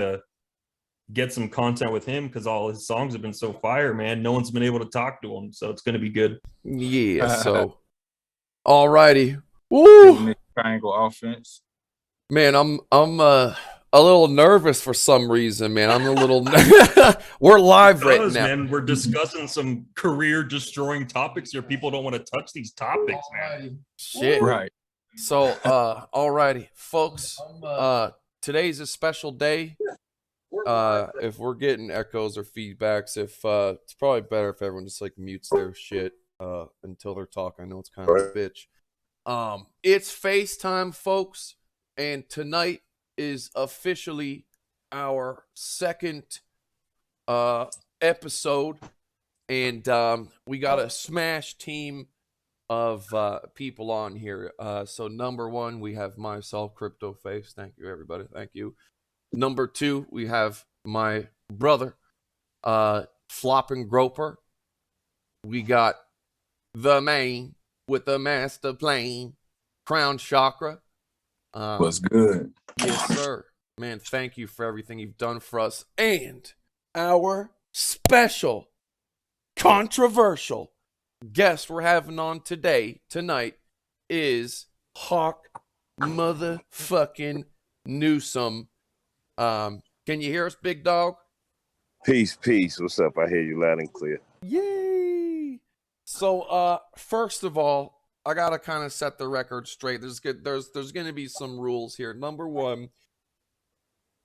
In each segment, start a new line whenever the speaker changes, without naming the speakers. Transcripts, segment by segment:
to get some content with him because all his songs have been so fire, man. No one's been able to talk to him, so it's going to be good.
Yeah. So, alrighty. Woo!
Triangle offense.
Man, I'm a little nervous for some reason, man. I'm a little. We're live right now,
man. We're discussing some career-destroying topics here. People don't want to touch these topics, man.
Shit.
Right.
So, alrighty, folks. Today's a special day. If we're getting echoes or feedbacks, if it's probably better if everyone just like mutes their shit until they're talking. I know it's kind of a bitch. It's FaceTime, folks, and tonight is officially our second episode, and we got a smash team of people on here. So number one, we have myself, CryptoFace. Thank you, everybody. Thank you. Number two, we have my brother, Flopping Groper. We got the man with the master plane, Krown Chakra.
What's good?
Yes, sir. Man, thank you for everything you've done for us. And our special, controversial guest we're having on tonight, is Hawk motherfucking Newsome. Can you hear us, big dog?
Peace. What's up? I hear you loud and clear.
Yay! So, first of all, I gotta kind of set the record straight. There's gonna be some rules here. Number one,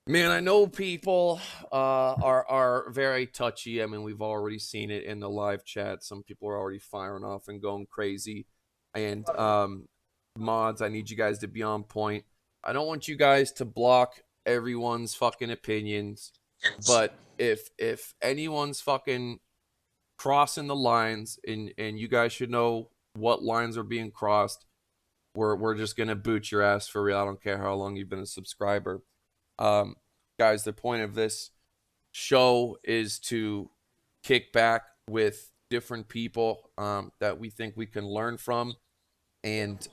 man, I know people are very touchy. I mean, we've already seen it in the live chat. Some people are already firing off and going crazy. And mods, I need you guys to be on point. I don't want you guys to block everyone's fucking opinions, but if anyone's fucking crossing the lines, and you guys should know what lines are being crossed, we're just gonna boot your ass for real. I don't care how long you've been a subscriber. Guys, the point of this show is to kick back with different people that we think we can learn from, and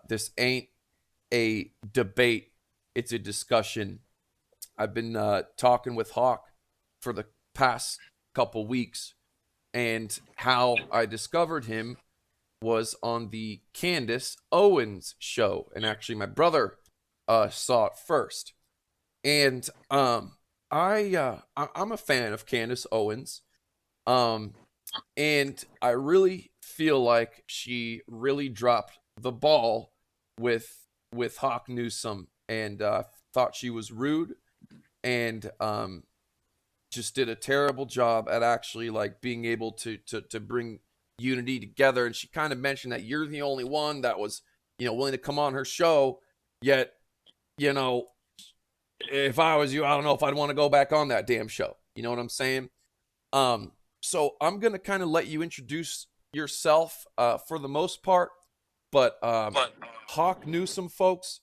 this ain't a debate. It's a discussion. I've been talking with Hawk for the past couple weeks, and how I discovered him was on the Candace Owens show, and actually my brother saw it first. And I'm a fan of Candace Owens, and I really feel like she really dropped the ball with Hawk Newsome, and thought she was rude, and just did a terrible job at actually like being able to bring unity together. And she kind of mentioned that you're the only one that was, willing to come on her show, yet, if I was you, I don't know if I'd want to go back on that damn show. You know what I'm saying? So I'm going to kind of let you introduce yourself for the most part, but Hawk Newsome, folks,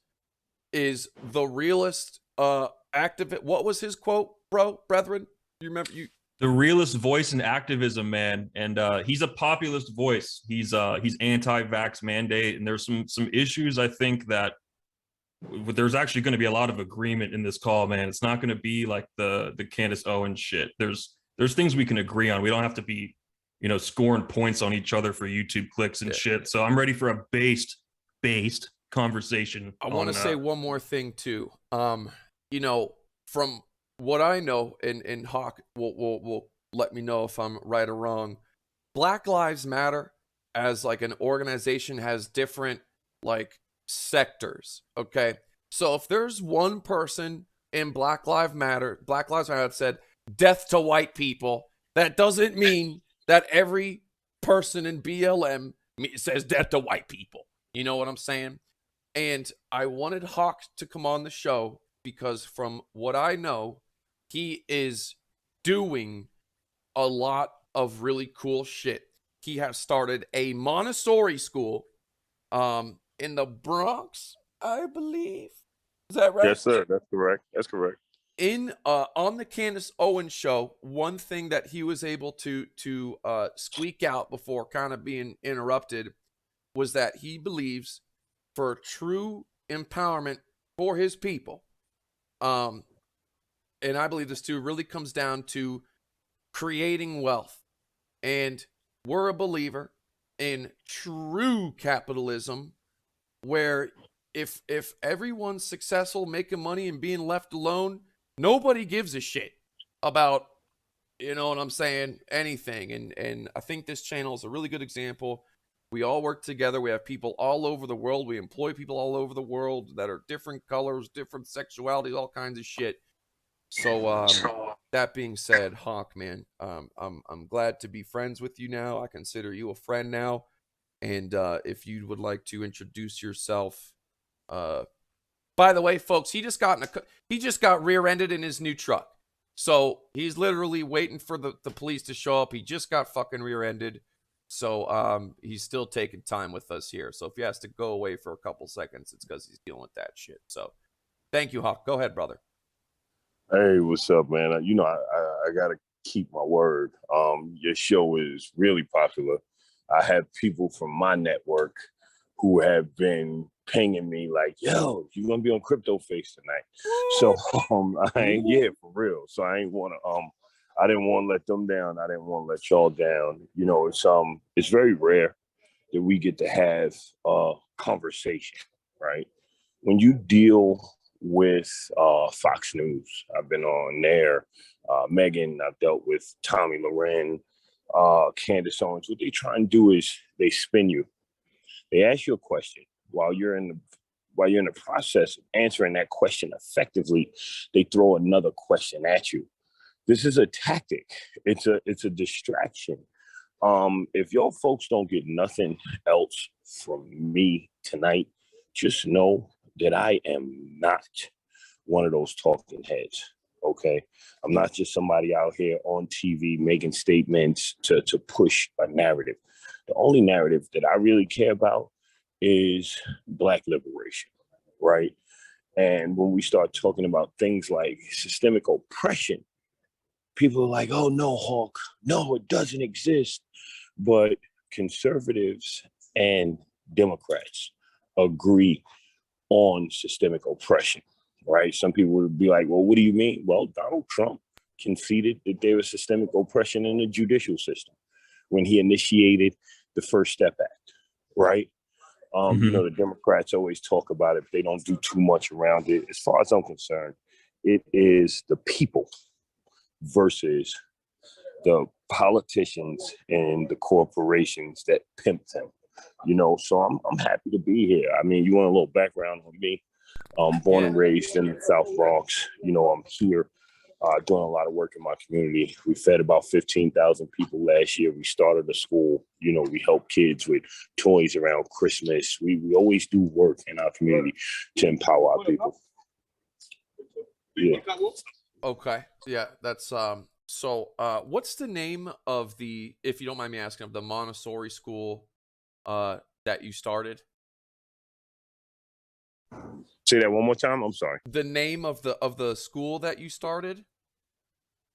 is the realest activist. What was his quote, brethren? You remember?
The realest voice in activism, man, and he's a populist voice. He's anti-vax mandate, and there's some issues. I think that there's actually going to be a lot of agreement in this call, man. It's not going to be like the Candace Owens shit. There's things we can agree on. We don't have to be, scoring points on each other for YouTube clicks and shit. So I'm ready for a based conversation.
I want to say one more thing too. From what I know, and Hawk will let me know if I'm right or wrong. Black Lives Matter as like an organization has different like sectors. Okay, so if there's one person in Black Lives Matter that said death to white people, that doesn't mean that every person in BLM says death to white people. You know what I'm saying? And I wanted Hawk to come on the show because from what I know, he is doing a lot of really cool shit. He has started a Montessori school in the Bronx, I believe. Is that right?
Yes, sir. That's correct.
On the Candace Owens show, one thing that he was able to squeak out before kind of being interrupted was that he believes for true empowerment for his people, and I believe this too, really comes down to creating wealth. And we're a believer in true capitalism, where if everyone's successful, making money and being left alone, nobody gives a shit about, you know what I'm saying, anything. And I think this channel is a really good example. We all work together. We have people all over the world. We employ people all over the world that are different colors, different sexualities, all kinds of shit. So that being said, Hawk, man, I'm glad to be friends with you now. I consider you a friend now. And if you would like to introduce yourself, by the way, folks, he just got rear-ended in his new truck. So he's literally waiting for the police to show up. He just got fucking rear-ended. So he's still taking time with us here. So if he has to go away for a couple seconds, it's because he's dealing with that shit. So thank you, Hawk. Go ahead, brother.
Hey, what's up, man? You know, I gotta keep my word. Your show is really popular. I have people from my network who have been pinging me like, yo, you gonna be on CryptoFace tonight. So yeah, for real. So I ain't wanna I didn't want to let them down. I didn't want to let y'all down. You know, it's very rare that we get to have a conversation, right? When you deal with Fox News, I've been on there, Megan, I've dealt with Tommy Loren, Candace Owens. What they try and do is they spin you. They ask you a question while you're in the process of answering that question effectively. They throw another question at you. This is a tactic. It's a distraction. If y'all folks don't get nothing else from me tonight, just know that I am not one of those talking heads. Okay, I'm not just somebody out here on TV making statements to push a narrative. The only narrative that I really care about is Black liberation, right? And when we start talking about things like systemic oppression, people are like, oh, no, Hawk, no, it doesn't exist. But conservatives and Democrats agree on systemic oppression, right? Some people would be like, well, what do you mean? Well, Donald Trump conceded that there was systemic oppression in the judicial system when he initiated the First Step Act, right? You know, the Democrats always talk about it, but they don't do too much around it. As far as I'm concerned, it is the people versus the politicians and the corporations that pimp them, you know. So I'm happy to be here. I mean, you want a little background on me? Born and raised in the South Bronx. You know, I'm here doing a lot of work in my community. We fed about 15,000 people last year. We started a school. You know, we help kids with toys around Christmas. We always do work in our community to empower our people. Yeah.
Okay. Yeah, that's so what's the name of the, if you don't mind me asking, of the Montessori school that you started?
Say that one more time. I'm sorry.
The name of the school that you started?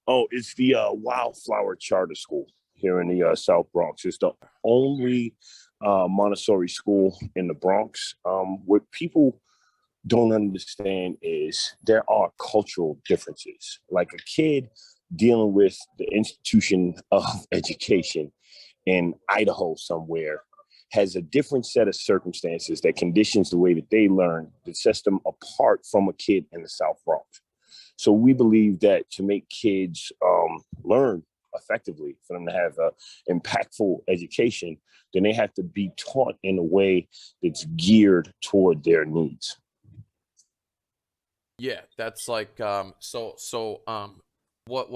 Oh, it's the Wildflower Charter School here in the South Bronx. It's the only Montessori school in the Bronx. What people don't understand is there are cultural differences. Like a kid dealing with the institution of education in Idaho somewhere has a different set of circumstances that conditions the way that they learn, that sets them apart from a kid in the South Bronx. So we believe that to make kids learn effectively, for them to have an impactful education, then they have to be taught in a way that's geared toward their needs.
Yeah, that's like what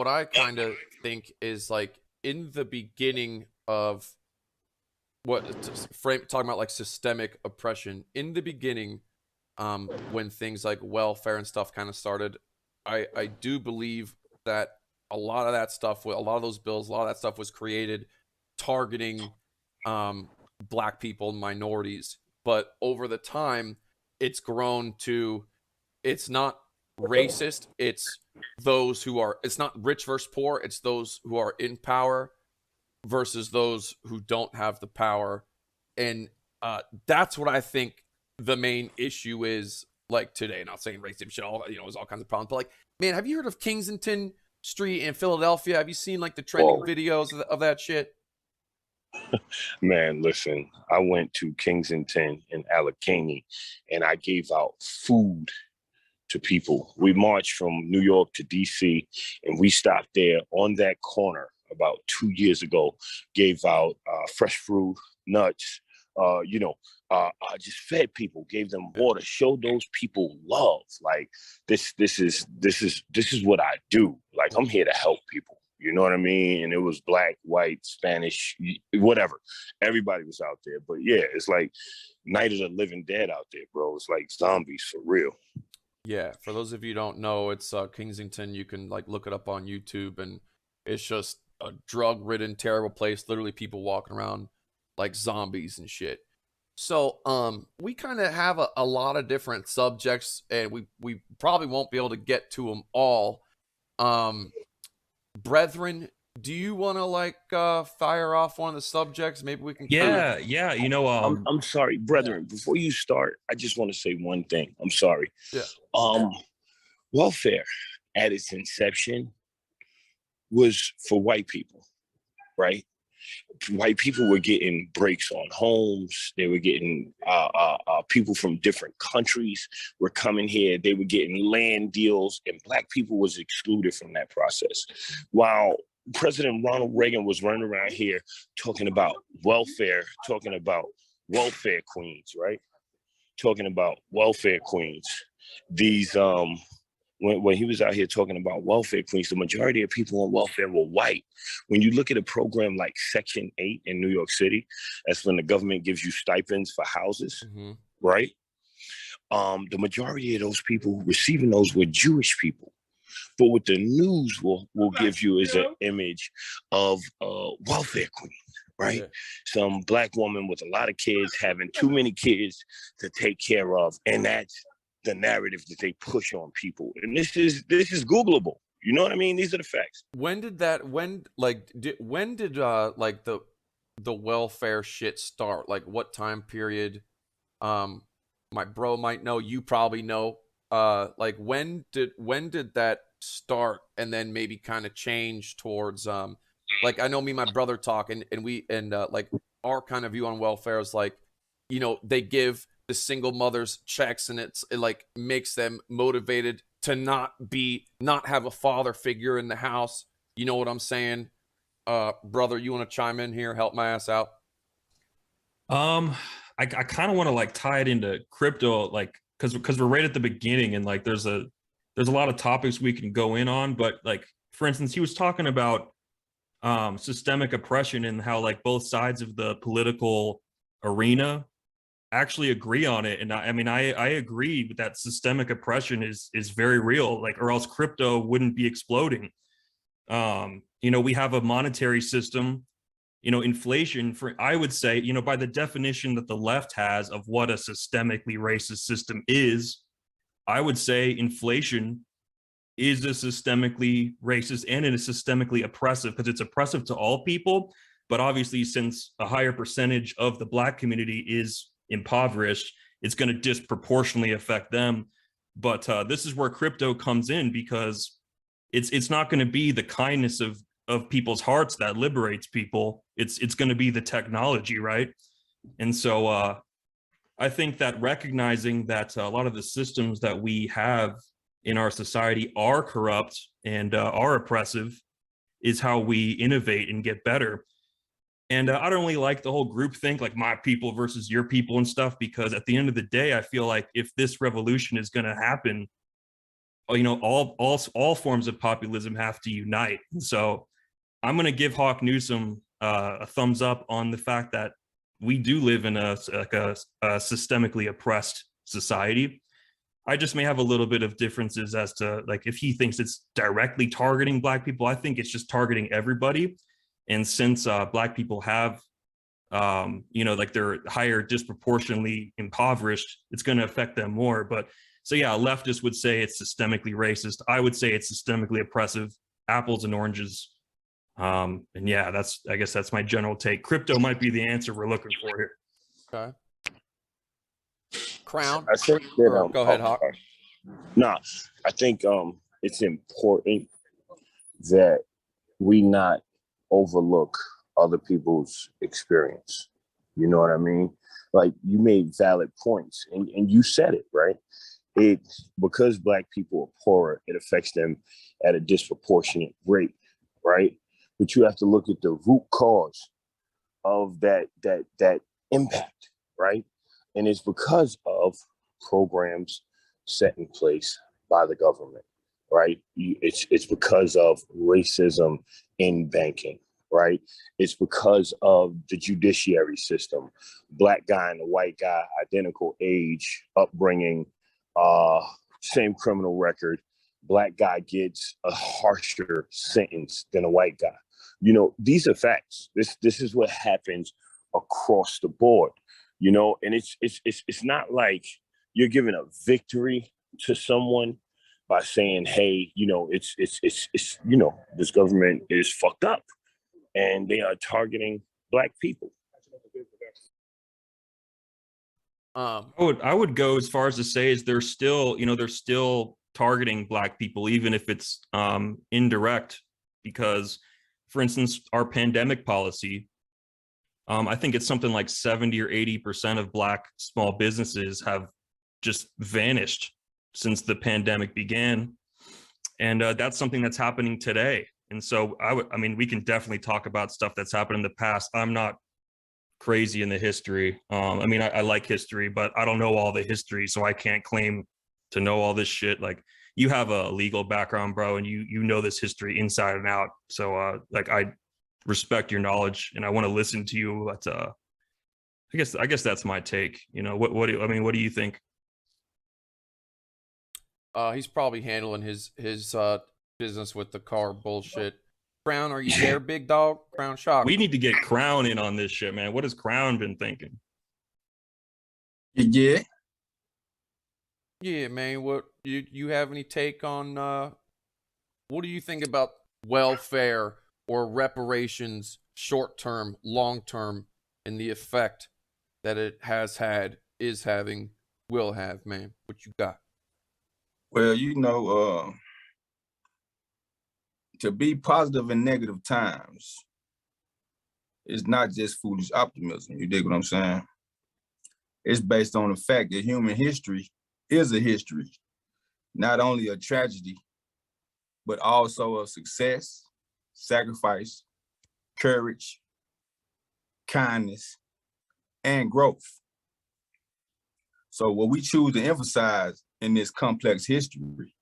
I kind of think is like in the beginning of talking about like systemic oppression in the beginning, when things like welfare and stuff kind of started, I do believe that a lot of that stuff, a lot of those bills, a lot of that stuff was created targeting Black people and minorities. But over the time, it's grown to, it's not racist. It's those who are, it's not rich versus poor. It's those who are in power versus those who don't have the power. And that's what I think the main issue is like today. Not saying racism shit, all, you know, there's all kinds of problems. But like, man, have you heard of Kensington Street in Philadelphia? Have you seen like the trending videos of that shit?
Man, listen, I went to Kensington and Allegheny and I gave out food to people. We marched from New York to DC and we stopped there on that corner about 2 years ago, gave out fresh fruit, nuts, just fed people, gave them water, showed those people love. Like this is what I do. Like I'm here to help people. You know what I mean? And it was black, white, Spanish, whatever. Everybody was out there. But yeah, it's like Night of the Living Dead out there, bro. It's like zombies for real.
Yeah, for those of you who don't know, it's Kensington. You can like look it up on YouTube, and it's just a drug-ridden, terrible place. Literally, people walking around like zombies and shit. So, we kind of have a lot of different subjects, and we probably won't be able to get to them all. Brethren, do you want to like fire off one of the subjects? Maybe we can.
Yeah. You know,
I'm sorry, brethren. Before you start, I just want to say one thing. I'm sorry.
Yeah.
Welfare at its inception was for white people, right? White people were getting breaks on homes. They were getting people from different countries were coming here. They were getting land deals, and black people was excluded from that process. While President Ronald Reagan was running around here talking about welfare, talking about welfare queens, right? Talking about welfare queens. These when he was out here talking about welfare queens, the majority of people on welfare were white. When you look at a program like Section 8 in New York City, that's when the government gives you stipends for houses, right? The majority of those people receiving those were Jewish people. But what the news will give you is an image of a welfare queen, right? Yeah. Some black woman with a lot of kids having too many kids to take care of. And that's the narrative that they push on people. And this is Googleable. You know what I mean? These are the facts.
When did like the welfare shit start? Like what time period? My bro might know, you probably know. Like when did that start and then maybe kind of change towards like I know me and my brother talk and like our kind of view on welfare is like, you know, they give the single mothers checks and it like makes them motivated to not have a father figure in the house. You know what I'm saying? Brother, you want to chime in here, help my ass out?
I kind of want to like tie it into crypto, like because we're right at the beginning and like there's a lot of topics we can go in on, but like for instance, he was talking about systemic oppression and how like both sides of the political arena actually agree on it. And I mean, I agree with that. Systemic oppression is very real, like, or else crypto wouldn't be exploding. You know, we have a monetary system, you know, inflation I would say, you know, by the definition that the left has of what a systemically racist system is, I would say inflation is a systemically racist and it is systemically oppressive because it's oppressive to all people. But obviously, since a higher percentage of the Black community is impoverished, it's going to disproportionately affect them. But this is where crypto comes in because it's not going to be the kindness of people's hearts that liberates people. It's going to be the technology, right? And so I think that recognizing that a lot of the systems that we have in our society are corrupt and are oppressive is how we innovate and get better. And I don't really like the whole group think, like my people versus your people and stuff, because at the end of the day, I feel like if this revolution is going to happen, you know, all forms of populism have to unite. And so I'm going to give Hawk Newsome a thumbs up on the fact that we do live in a systemically oppressed society. I just may have a little bit of differences as to like if he thinks it's directly targeting Black people. I think it's just targeting everybody. And since Black people have, you know, like they're higher disproportionately impoverished, it's going to affect them more. But so, yeah, leftists would say it's systemically racist. I would say it's systemically oppressive, apples and oranges. And yeah, I guess that's my general take. Crypto might be the answer we're looking for here.
Okay. Krown?
I think that
Or go ahead, Hawk.
Nah, I think it's important that we not overlook other people's experience. You know what I mean? Like, you made valid points, and you said it, right? It, because Black people are poorer, it affects them at a disproportionate rate, right? But you have to look at the root cause of that impact, right? And it's because of programs set in place by the government, right? It's because of racism in banking, right? It's because of the judiciary system. Black guy and a white guy, identical age, upbringing, same criminal record. Black guy gets a harsher sentence than a white guy. You know, these are facts. This is what happens across the board. You know, and it's not like you're giving a victory to someone by saying, hey, you know, it's you know, this government is fucked up and they are targeting Black people.
I would go as far as to say is they're still targeting Black people, even if it's indirect, because, for instance, our pandemic policy, I think it's something like 70 or 80% of Black small businesses have just vanished since the pandemic began. And that's something that's happening today. And so I mean, we can definitely talk about stuff that's happened in the past. I'm not crazy in the history. I mean, I like history, but I don't know all the history, so I can't claim to know all this shit. Like, you have a legal background, bro, and you know this history inside and out. So like, I respect your knowledge and I want to listen to you. But I guess that's my take. You know, what do you think?
He's probably handling his business with the car bullshit. Krown, are you there, big dog? Krown Shock.
We need to get Krown in on this shit, man. What has Krown been thinking?
Yeah.
Yeah, man. What you have any take on what do you think about welfare or reparations, short term, long term, and the effect that it has had, is having, will have, man? What you got?
Well, you know, to be positive in negative times is not just foolish optimism. You dig what I'm saying? It's based on the fact that human history is a history, not only a tragedy, but also a success, sacrifice, courage, kindness, and growth. So what we choose to emphasize in this complex history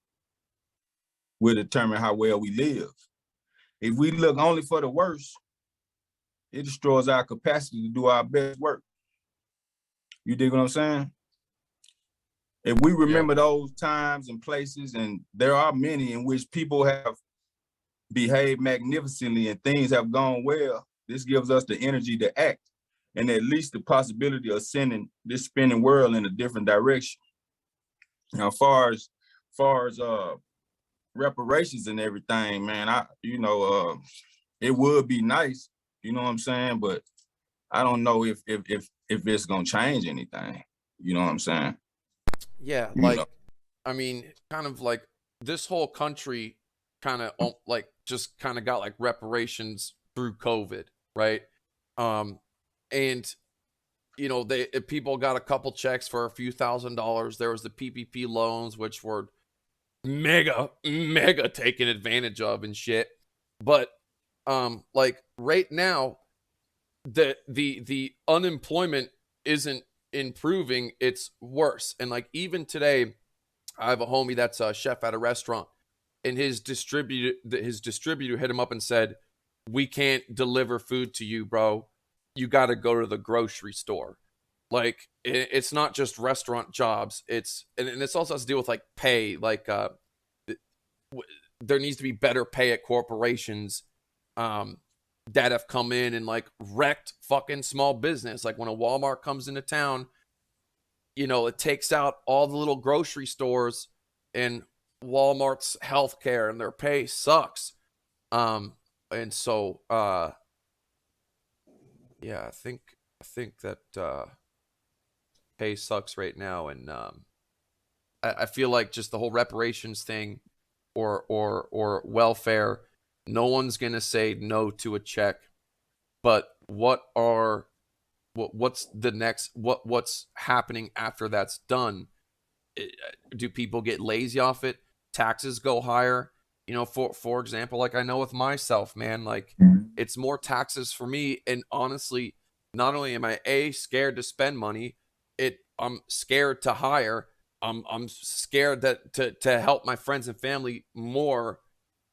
will determine how well we live. If we look only for the worst, it destroys our capacity to do our best work. You dig what I'm saying? If we remember those times and places, and there are many in which people have behaved magnificently and things have gone well, this gives us the energy to act and at least the possibility of sending this spinning world in a different direction. Now, far as reparations and everything, man, it would be nice, you know what I'm saying? But I don't know if it's gonna change anything. You know what I'm saying?
Yeah, like, I mean, kind of like this whole country kind of like just kind of got like reparations through COVID, right? And you know, people got a couple checks for a few $1,000s. There was the PPP loans, which were mega taken advantage of and shit. But like right now, the unemployment isn't improving, it's worse. And like, even today, I have a homie that's a chef at a restaurant, and his distributor hit him up and said, we can't deliver food to you, bro. You got to go to the grocery store. Like, it's not just restaurant jobs. And this also has to deal with like pay. Like, there needs to be better pay at corporations that have come in and like wrecked fucking small business. Like, when a Walmart comes into town, you know, it takes out all the little grocery stores, and Walmart's healthcare and their pay sucks. And so, yeah, I think that pay sucks right now, and I feel like just the whole reparations thing, or welfare, no one's gonna say no to a check. But what's the next, what's happening after that's done? Do people get lazy off it? Taxes go higher. You know, for example, like I know with myself, man, like it's more taxes for me. And honestly, not only am I scared to spend money, I'm scared to hire. I'm scared that to help my friends and family more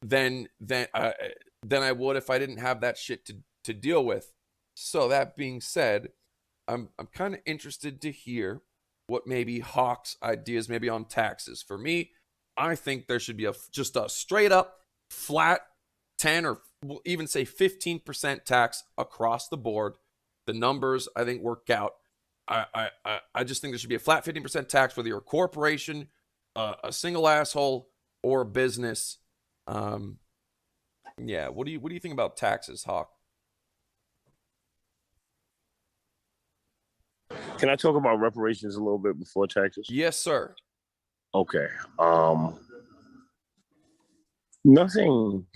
than I would if I didn't have that shit to deal with. So that being said, I'm kind of interested to hear what maybe Hawk's ideas maybe on taxes. For me, I think there should be just a straight up flat 10 or we'll even say 15% tax across the board. The numbers I think work out. I just think there should be a flat 15% tax whether you're a corporation, a single asshole, or a business. Yeah, what do you think about taxes, Hawk?
Can I talk about reparations a little bit before taxes?
Yes, sir.
Okay. Nothing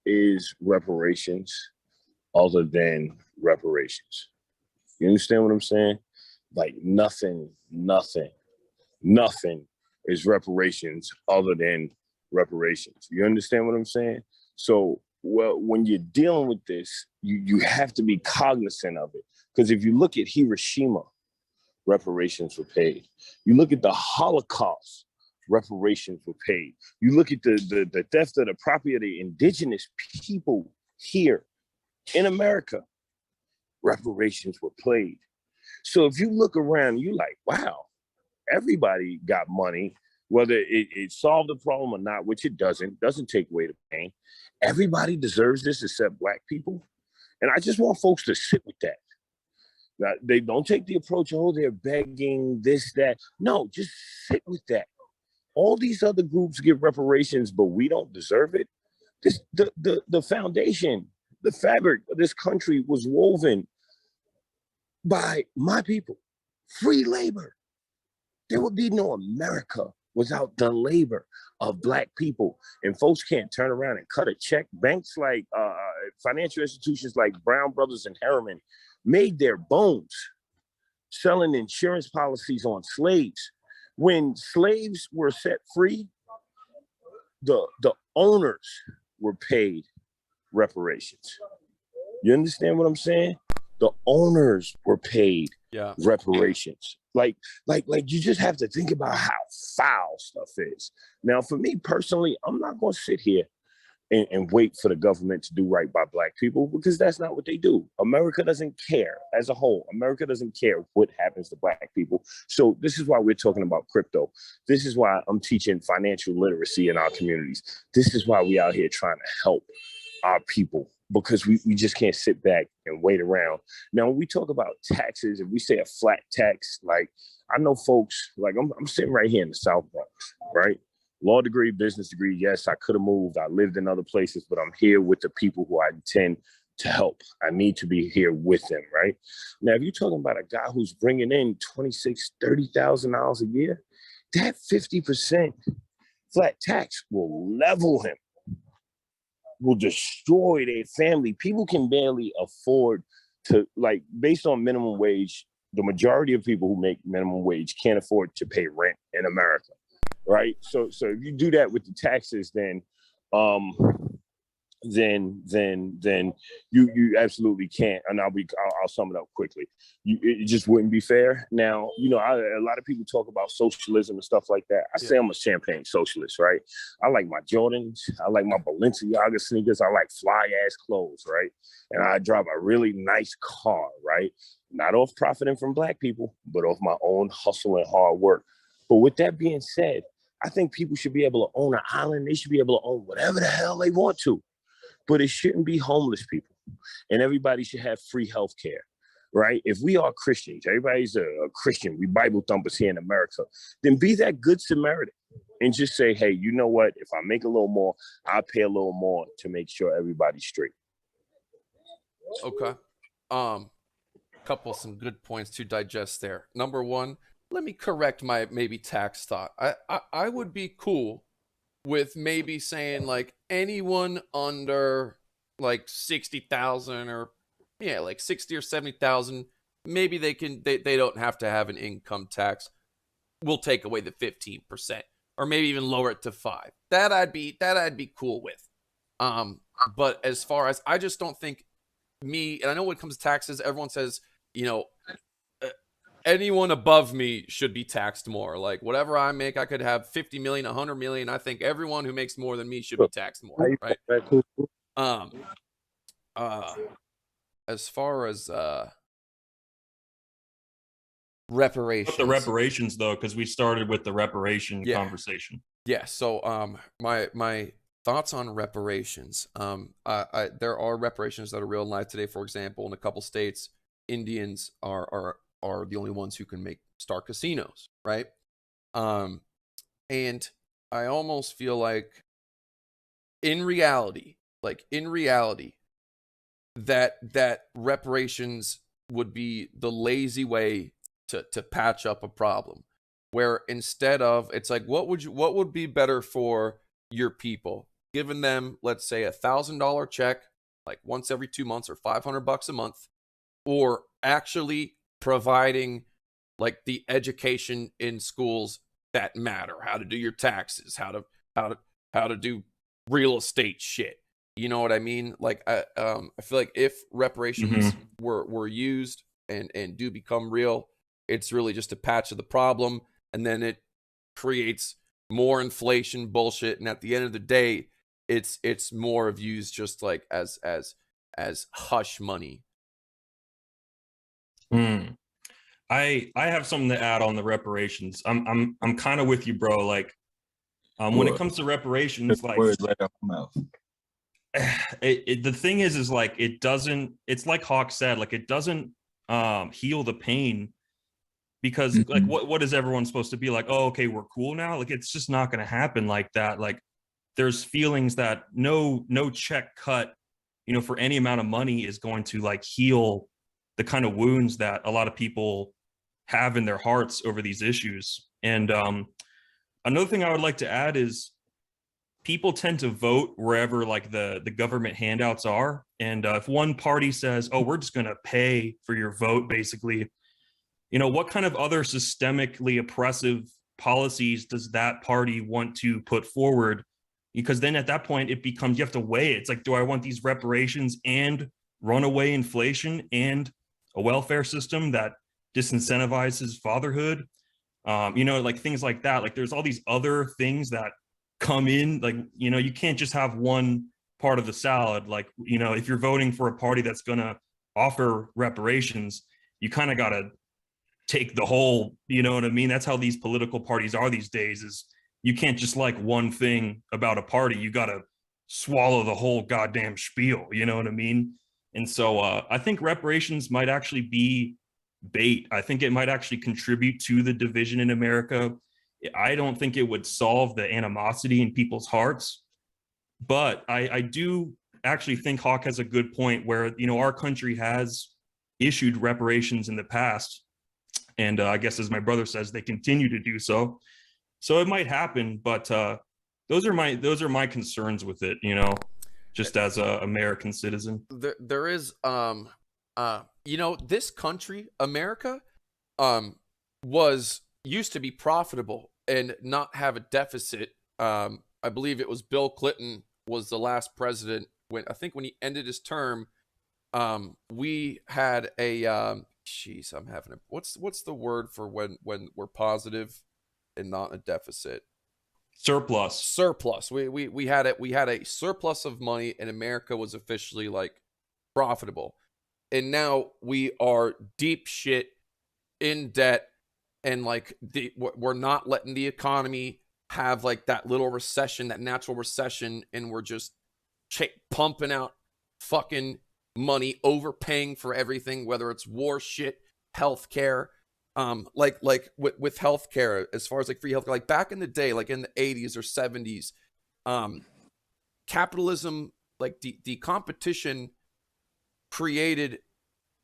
is reparations other than reparations. You understand what I'm saying? Like nothing is reparations other than reparations. You understand what I'm saying? So, well, when you're dealing with this, you have to be cognizant of it. Because if you look at Hiroshima, reparations were paid. You look at the Holocaust, reparations were paid. You look at the theft of the property of the indigenous people here in America, reparations were paid. So if you look around, you're like, wow, everybody got money, whether it solved the problem or not, which it doesn't take away the pain. Everybody deserves this except Black people. And I just want folks to sit with that. Now, they don't take the approach, oh, they're begging this, that. No, just sit with that. All these other groups get reparations, but we don't deserve it. The foundation, the fabric of this country was woven by my people, free labor. There would be no America without the labor of Black people. And folks can't turn around and cut a check. Banks like financial institutions like Brown Brothers and Harriman made their bones selling insurance policies on slaves. When slaves were set free, the owners were paid reparations. You understand what I'm saying? The owners were paid reparations. Like you just have to think about how foul stuff is. Now, for me personally, I'm not going to sit here and wait for the government to do right by Black people, because that's not what they do. America doesn't care as a whole. America doesn't care what happens to Black people. So this is why we're talking about crypto. This is why I'm teaching financial literacy in our communities. This is why we out here trying to help our people, because we just can't sit back and wait around. Now, when we talk about taxes, if we say a flat tax, like I know folks, like I'm sitting right here in the South Bronx, right? Law degree, business degree. Yes, I could have moved. I lived in other places, but I'm here with the people who I intend to help. I need to be here with them, right? Now, if you're talking about a guy who's bringing in $26,000, $30,000 a year, that 50% flat tax will level him, will destroy their family. People can barely afford to, like, based on minimum wage, the majority of people who make minimum wage can't afford to pay rent in America. Right. So if you do that with the taxes, then you absolutely can't. And I'll sum it up quickly. It just wouldn't be fair. Now, you know, a lot of people talk about socialism and stuff like that. I say I'm a champagne socialist, right? I like my Jordans. I like my Balenciaga sneakers. I like fly ass clothes, right? And I drive a really nice car, right? Not off profiting from Black people, but off my own hustle and hard work. But with that being said, I think people should be able to own an island. They should be able to own whatever the hell they want to, but it shouldn't be homeless people. And everybody should have free health care, right? If we are Christians, everybody's a Christian, we Bible thumpers here in America, then be that good Samaritan and just say, hey, you know what? If I make a little more, I'll pay a little more to make sure everybody's straight.
Okay. some good points to digest there. Number one, let me correct my maybe tax thought. I would be cool with maybe saying like anyone under like 60,000 or like 60 or 70,000, maybe they don't have to have an income tax. We'll take away the 15% or maybe even lower it to 5. That I'd be cool with. But as far as, I just don't think and I know when it comes to taxes, everyone says, anyone above me should be taxed more. Like whatever I make, I could have 50 million, 100 million. I think everyone who makes more than me should be taxed more, right? As far as reparations.
The reparations though, because we started with the reparation conversation.
Yeah. So my thoughts on reparations. There are reparations that are real in life today. For example, in a couple states, Indians are the only ones who can start casinos, right? And I almost feel like in reality, that reparations would be the lazy way to patch up a problem, where instead of, it's like, what would be better for your people? Giving them, let's say, $1,000 check like once every 2 months or $500 a month, or actually providing like the education in schools that matter, how to do your taxes, how to do real estate shit. You know what I mean? Like I feel like if reparations were used and do become real, it's really just a patch of the problem, and then it creates more inflation bullshit, and at the end of the day, it's more of used just like as hush money.
I have something to add on the reparations. I'm kind of with you, bro. Like, when it comes to reparations, like,
words right off my mouth.
The thing is like, it doesn't. It's like Hawk said, like it doesn't heal the pain, because like what is everyone supposed to be like? Oh, okay, we're cool now. Like it's just not going to happen like that. Like there's feelings that no check cut, for any amount of money is going to like heal the kind of wounds that a lot of people have in their hearts over these issues. And another thing I would like to add is people tend to vote wherever like the government handouts are. And if one party says, oh, we're just going to pay for your vote, basically, what kind of other systemically oppressive policies does that party want to put forward? Because then at that point, it becomes, you have to weigh it. It's like, do I want these reparations and runaway inflation and a welfare system that disincentivizes fatherhood? Like things like that. Like there's all these other things that come in, like, you can't just have one part of the salad. Like, if you're voting for a party that's going to offer reparations, you kind of got to take the whole, you know what I mean? That's how these political parties are these days, is you can't just like one thing about a party. You got to swallow the whole goddamn spiel, you know what I mean? And so I think reparations might actually be bait. I think it might actually contribute to the division in America. I don't think it would solve the animosity in people's hearts, but I do actually think Hawk has a good point where, our country has issued reparations in the past. And I guess, as my brother says, they continue to do so. So it might happen, but those are my concerns with it, just as a American citizen.
There is, this country, America, used to be profitable and not have a deficit. I believe it was Bill Clinton was the last president when he ended his term. We had a I'm having a what's the word for when we're positive and not a deficit?
Surplus.
We had a surplus of money, and America was officially like profitable. And now we are deep shit in debt, and like we're not letting the economy have like that little recession, that natural recession, and we're just pumping out fucking money, overpaying for everything, whether it's war shit, healthcare. Like with healthcare, as far as like free healthcare, like back in the day, like in the 80s or 70s, capitalism, like the competition created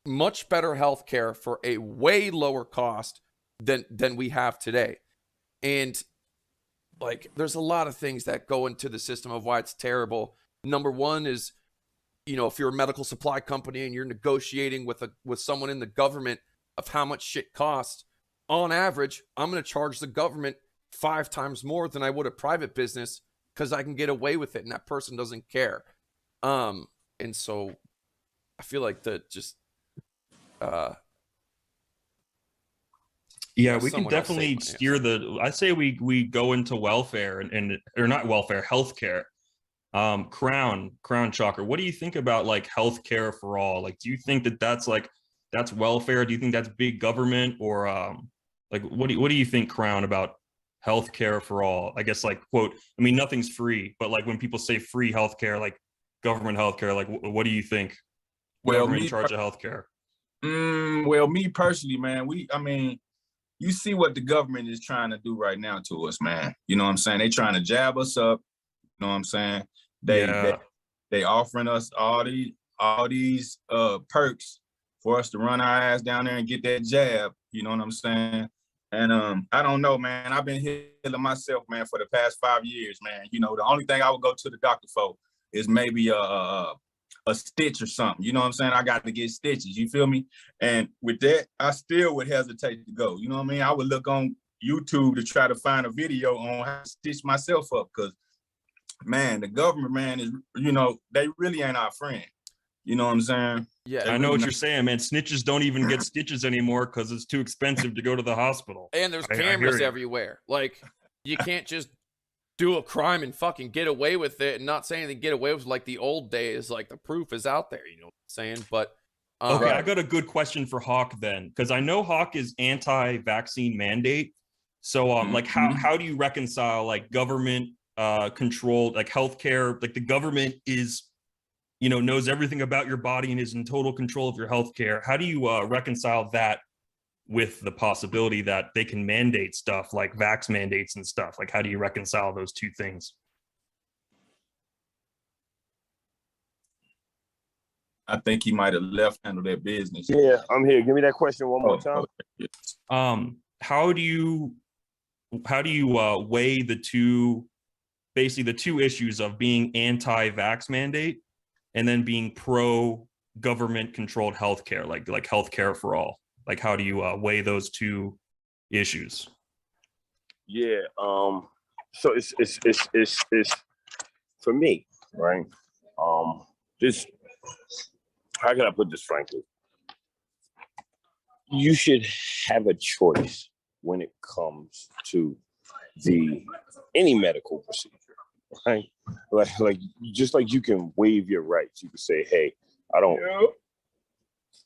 much better healthcare for a way lower cost than we have today. And like, there's a lot of things that go into the system of why it's terrible. Number one is, you know, if you're a medical supply company and you're negotiating with someone in the government of how much shit costs, on average, I'm going to charge the government 5 times more than I would a private business because I can get away with it and that person doesn't care. And so I feel like
yeah, we can definitely steer I say we go into welfare and or not welfare, healthcare. Krown Chakra, what do you think about like healthcare for all? Like, do you think that that's welfare? Do you think that's big government, or like what do you think, Krown, about healthcare for all? I guess, like, quote, I mean, nothing's free, but like when people say free healthcare, like government healthcare, like what do you think?
Well,
government in charge of healthcare.
Well, me personally, man, I mean, you see what the government is trying to do right now to us, man. You know what I'm saying? They trying to jab us up. You know what I'm saying? They offering us all these perks for us to run our ass down there and get that jab. You know what I'm saying? And I don't know, man. I've been healing myself, man, for the past 5 years, man. You know, the only thing I would go to the doctor for is maybe a stitch or something. You know what I'm saying? I got to get stitches. You feel me? And with that, I still would hesitate to go. You know what I mean? I would look on YouTube to try to find a video on how to stitch myself up, because, man, the government, man, is, you know, they really ain't our friend. You know what I'm saying?
Yeah,
I know what you're saying, man. Snitches don't even get stitches anymore because it's too expensive to go to the hospital.
And there's cameras everywhere. Like, you can't just do a crime and fucking get away with it, and not saying they get away with like the old days. Like, the proof is out there, you know what I'm saying? But
okay, I got a good question for Hawk then, because I know Hawk is anti-vaccine mandate. So like how do you reconcile like government controlled like healthcare? Like, the government is, you know, knows everything about your body and is in total control of your healthcare. How do you reconcile that with the possibility that they can mandate stuff like vax mandates and stuff? Like, how do you reconcile those two things?
I think he might have left handle that business.
Yeah, I'm here. Give me that question one more time.
Okay.
How do you weigh the two, basically the two issues of being anti-vax mandate and then being pro government controlled healthcare, like healthcare for all? Like, how do you weigh those two issues?
Yeah. So it's for me, right? This, how can I put this frankly? You should have a choice when it comes to any medical procedure, right? Like just like you can waive your rights. You can say, hey, don't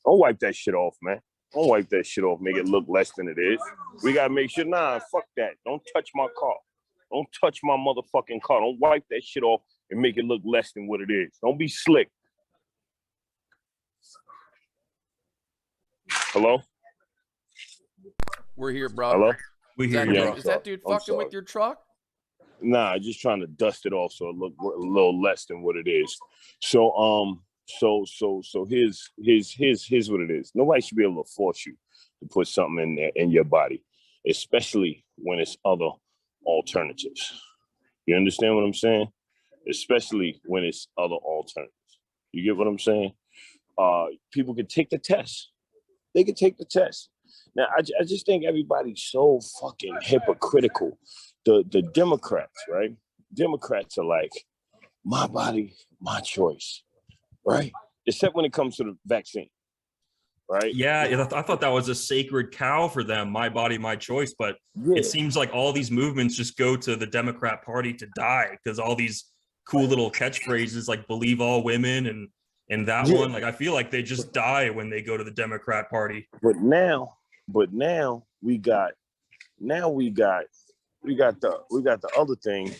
wipe that shit off, man. Don't wipe that shit off, make it look less than it is. We gotta make sure, nah, fuck that. Don't touch my car. Don't touch my motherfucking car. Don't wipe that shit off and make it look less than what it is. Don't be slick. Hello?
we're here, bro.
Hello?
We hear you.
Is that dude fucking with your truck?
Nah, just trying to dust it off so it look a little less than what it is. So here's what it is. Nobody should be able to force you to put something in your body, especially when it's other alternatives. You understand what I'm saying? Especially when it's other alternatives. You get what I'm saying? People can take the test. They can take the test. Now, I just think everybody's so fucking hypocritical. The Democrats, right? Democrats are like, my body, my choice, right? Except when it comes to the vaccine, right?
Yeah, I thought that was a sacred cow for them, my body, my choice. But it seems like all these movements just go to the Democrat Party to die, because all these cool little catchphrases like believe all women and that one, like, I feel like they just die when they go to the Democrat Party.
But now we got the other thing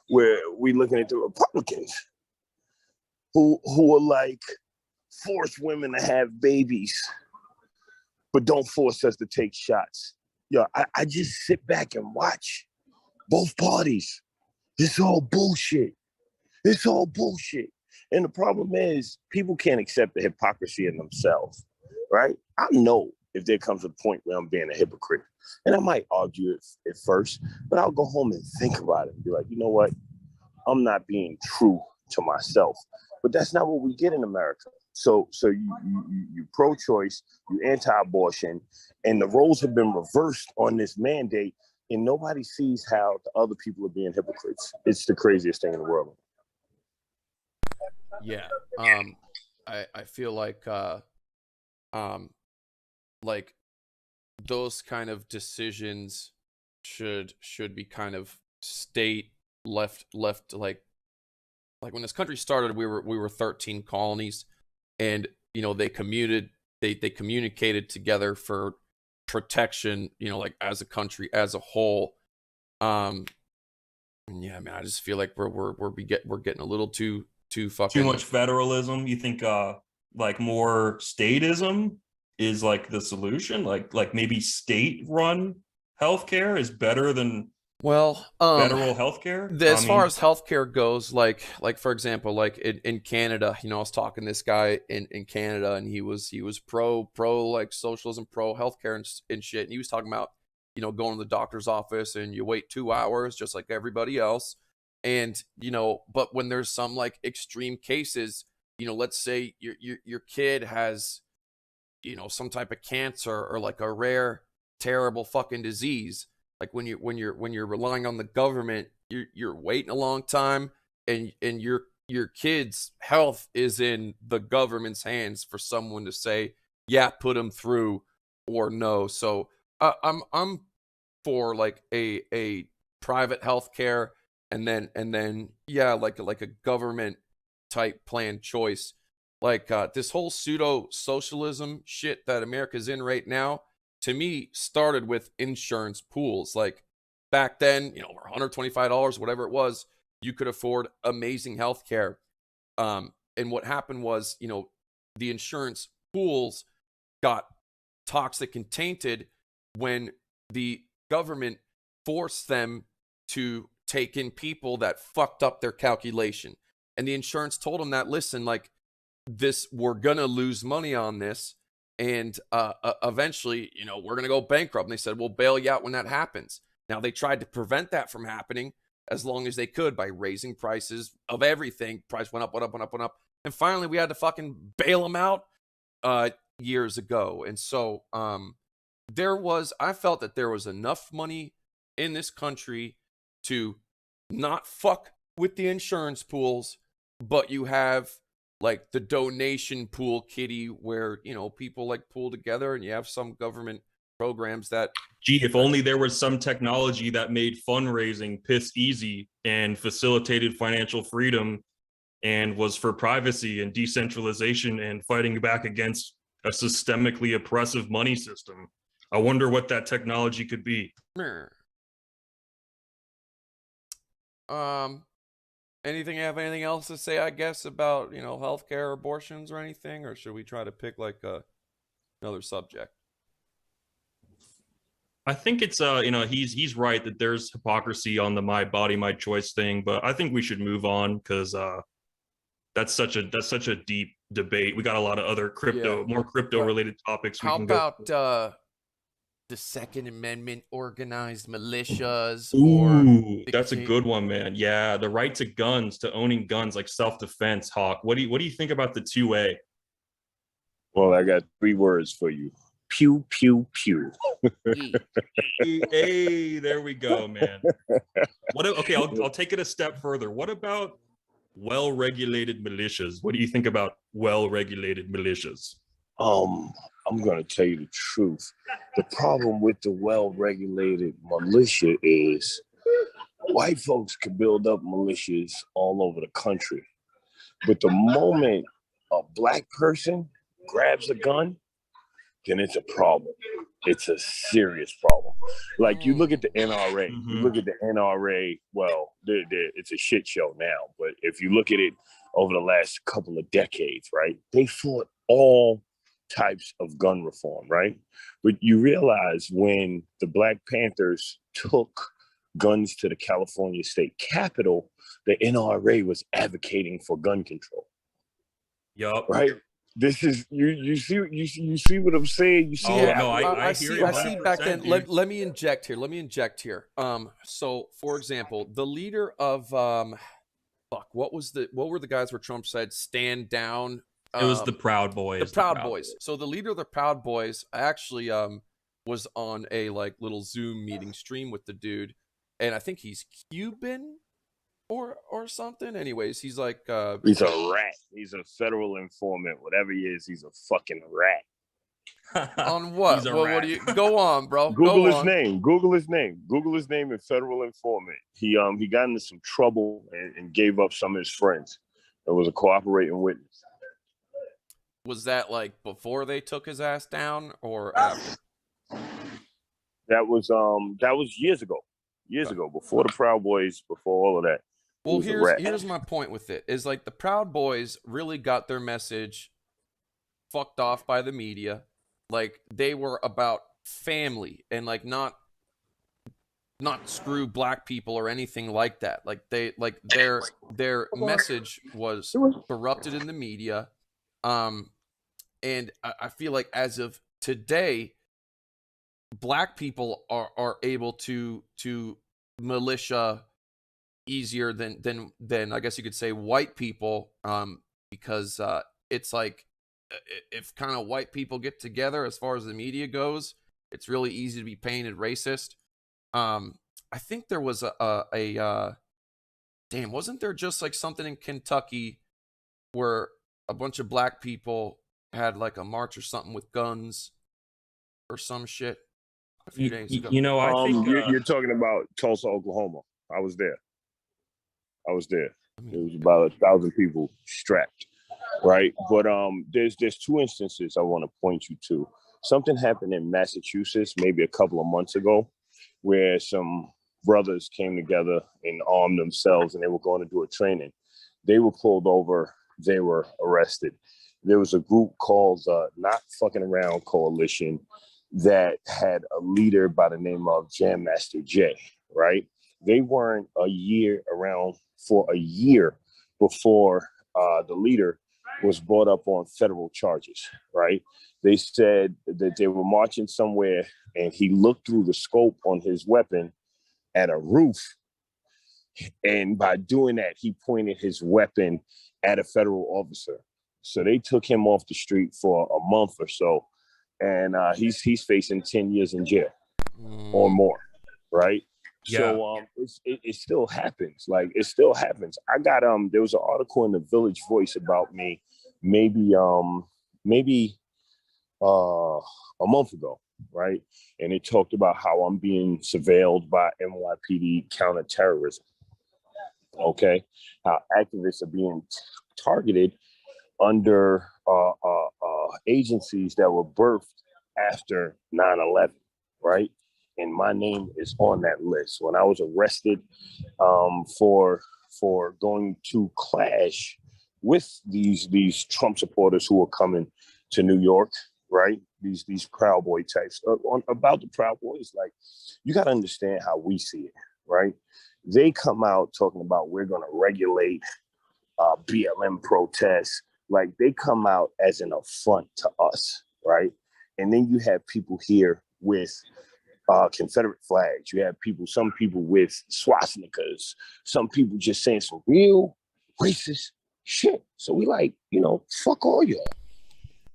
where we looking at the Republicans who are like, force women to have babies, but don't force us to take shots. Yo, I just sit back and watch both parties. It's all bullshit. It's all bullshit. And the problem is, people can't accept the hypocrisy in themselves. right? I know if there comes a point where I'm being a hypocrite, and I might argue it at first, but I'll go home and think about it and be like, you know what? I'm not being true to myself. But that's not what we get in America. So you pro-choice, you anti-abortion, and the roles have been reversed on this mandate, and nobody sees how the other people are being hypocrites. It's the craziest thing in the world.
Yeah. I feel like those kind of decisions should be kind of state left like when this country started, we were 13 colonies, and you know they communicated together for protection, you know, like as a country as a whole. Yeah, man, I just feel like we're getting a little too fucking
too much federalism. You think like more statism is like the solution? Like maybe state run healthcare is better than federal healthcare?
As far as healthcare goes, like for example, like in Canada, you know, I was talking to this guy in Canada, and he was pro like socialism, pro healthcare and shit, and he was talking about, you know, going to the doctor's office and you wait 2 hours just like everybody else, and you know, but when there's some like extreme cases, you know, let's say your kid has, you know, some type of cancer or like a rare terrible fucking disease. Like when you're relying on the government, you're waiting a long time, and your kid's health is in the government's hands for someone to say, yeah, put them through, or no. So I'm for like a private healthcare, and then yeah, like a government type plan choice. Like this whole pseudo socialism shit that America's in right now, to me, started with insurance pools. Like back then, you know, $125, whatever it was, you could afford amazing health care. And what happened was, you know, the insurance pools got toxic and tainted when the government forced them to take in people that fucked up their calculation. And the insurance told them that, listen, like this, we're gonna lose money on this. And eventually, you know, we're going to go bankrupt. And they said, we'll bail you out when that happens. Now, they tried to prevent that from happening as long as they could by raising prices of everything. Price went up, went up, went up, went up. And finally, we had to fucking bail them out years ago. And so I felt that there was enough money in this country to not fuck with the insurance pools, but you have like the donation pool kitty where, you know, people like pool together, and you have some government programs that,
gee, if only there was some technology that made fundraising piss easy and facilitated financial freedom and was for privacy and decentralization and fighting back against a systemically oppressive money system. I wonder what that technology could be.
Have anything else to say, I guess, about, you know, healthcare, abortions, or anything, or should we try to pick like another subject?
I think it's you know, he's right that there's hypocrisy on the my body, my choice thing, but I think we should move on because that's such a deep debate. We got a lot of other more crypto related topics.
How about the Second Amendment, organized militias?
Ooh, that's a good one, man. Yeah, the right to guns, to owning guns, like self-defense. Hawk, what do you think about the 2A?
Well, I got 3 words for you: pew pew pew.
Hey, there we go, man. Okay, I'll take it a step further. What about well-regulated militias? What do you think about well-regulated militias?
I'm going to tell you the truth. The problem with the well-regulated militia is white folks can build up militias all over the country. But the moment a black person grabs a gun, then it's a problem. It's a serious problem. Like you look at the NRA, you look at the NRA, well, it's a shit show now. But if you look at it over the last couple of decades, right, they fought all types of gun reform, right? But you realize when the Black Panthers took guns to the California state capitol, the NRA was advocating for gun control.
Yup.
Right? This is you see what I'm saying? You see
Oh,
what
no, I
see.
hear you
I see. Back then,
100%,
let me inject here. Let me inject here. So for example, the leader of fuck, what were the guys where Trump said stand down?
It was the Proud Boys.
The Proud Boys. So the leader of the Proud Boys actually was on a like little Zoom meeting stream with the dude, and I think he's Cuban or something. Anyways, he's like
he's a rat. He's a federal informant. Whatever he is, he's a fucking rat.
on what?
He's a
Well,
rat.
what do you go on, bro?
Google
go
his
on.
name. Google his name. Google his name and federal informant. He got into some trouble and gave up some of his friends. It was a cooperating witness.
Was that like before they took his ass down or after?
That was years ago. Years ago, before the Proud Boys, before all of that.
Well, here's my point with it. Is like the Proud Boys really got their message fucked off by the media. Like they were about family and like not screw black people or anything like that. Like their message was corrupted in the media. And I feel like as of today, black people are able to militia easier than I guess you could say white people, because it's like if kind of white people get together as far as the media goes, it's really easy to be painted racist. I think there was a damn, wasn't there just like something in Kentucky where a bunch of black people had like a march or something with guns or some shit a few days ago?
You know, I think
you're talking about Tulsa, Oklahoma. I was there. It was about 1,000 people strapped, right? But there's two instances I want to point you to. Something happened in Massachusetts maybe a couple of months ago, where some brothers came together and armed themselves, and they were going to do a training. They were pulled over. They were arrested. There was a group called Not Fucking Around Coalition that had a leader by the name of Jam Master Jay, right? They weren't around for a year before the leader was brought up on federal charges, right? They said that they were marching somewhere and he looked through the scope on his weapon at a roof. And by doing that, he pointed his weapon at a federal officer. So they took him off the street for a month or so. And he's facing 10 years in jail or more, right?
Yeah.
So it still happens. Like it still happens. I got there was an article in the Village Voice about me maybe a month ago, right? And it talked about how I'm being surveilled by NYPD counterterrorism. Okay, how activists are being targeted under agencies that were birthed after 9/11, right? And my name is on that list. When I was arrested for going to clash with these Trump supporters who were coming to New York, right? These Proud Boy types. About the Proud Boys, like you got to understand how we see it, right? They come out talking about we're going to regulate BLM protests. Like they come out as an affront to us, right? And then you have people here with Confederate flags. You have some people with swastikas, some people just saying some real racist shit. So we like, fuck all y'all.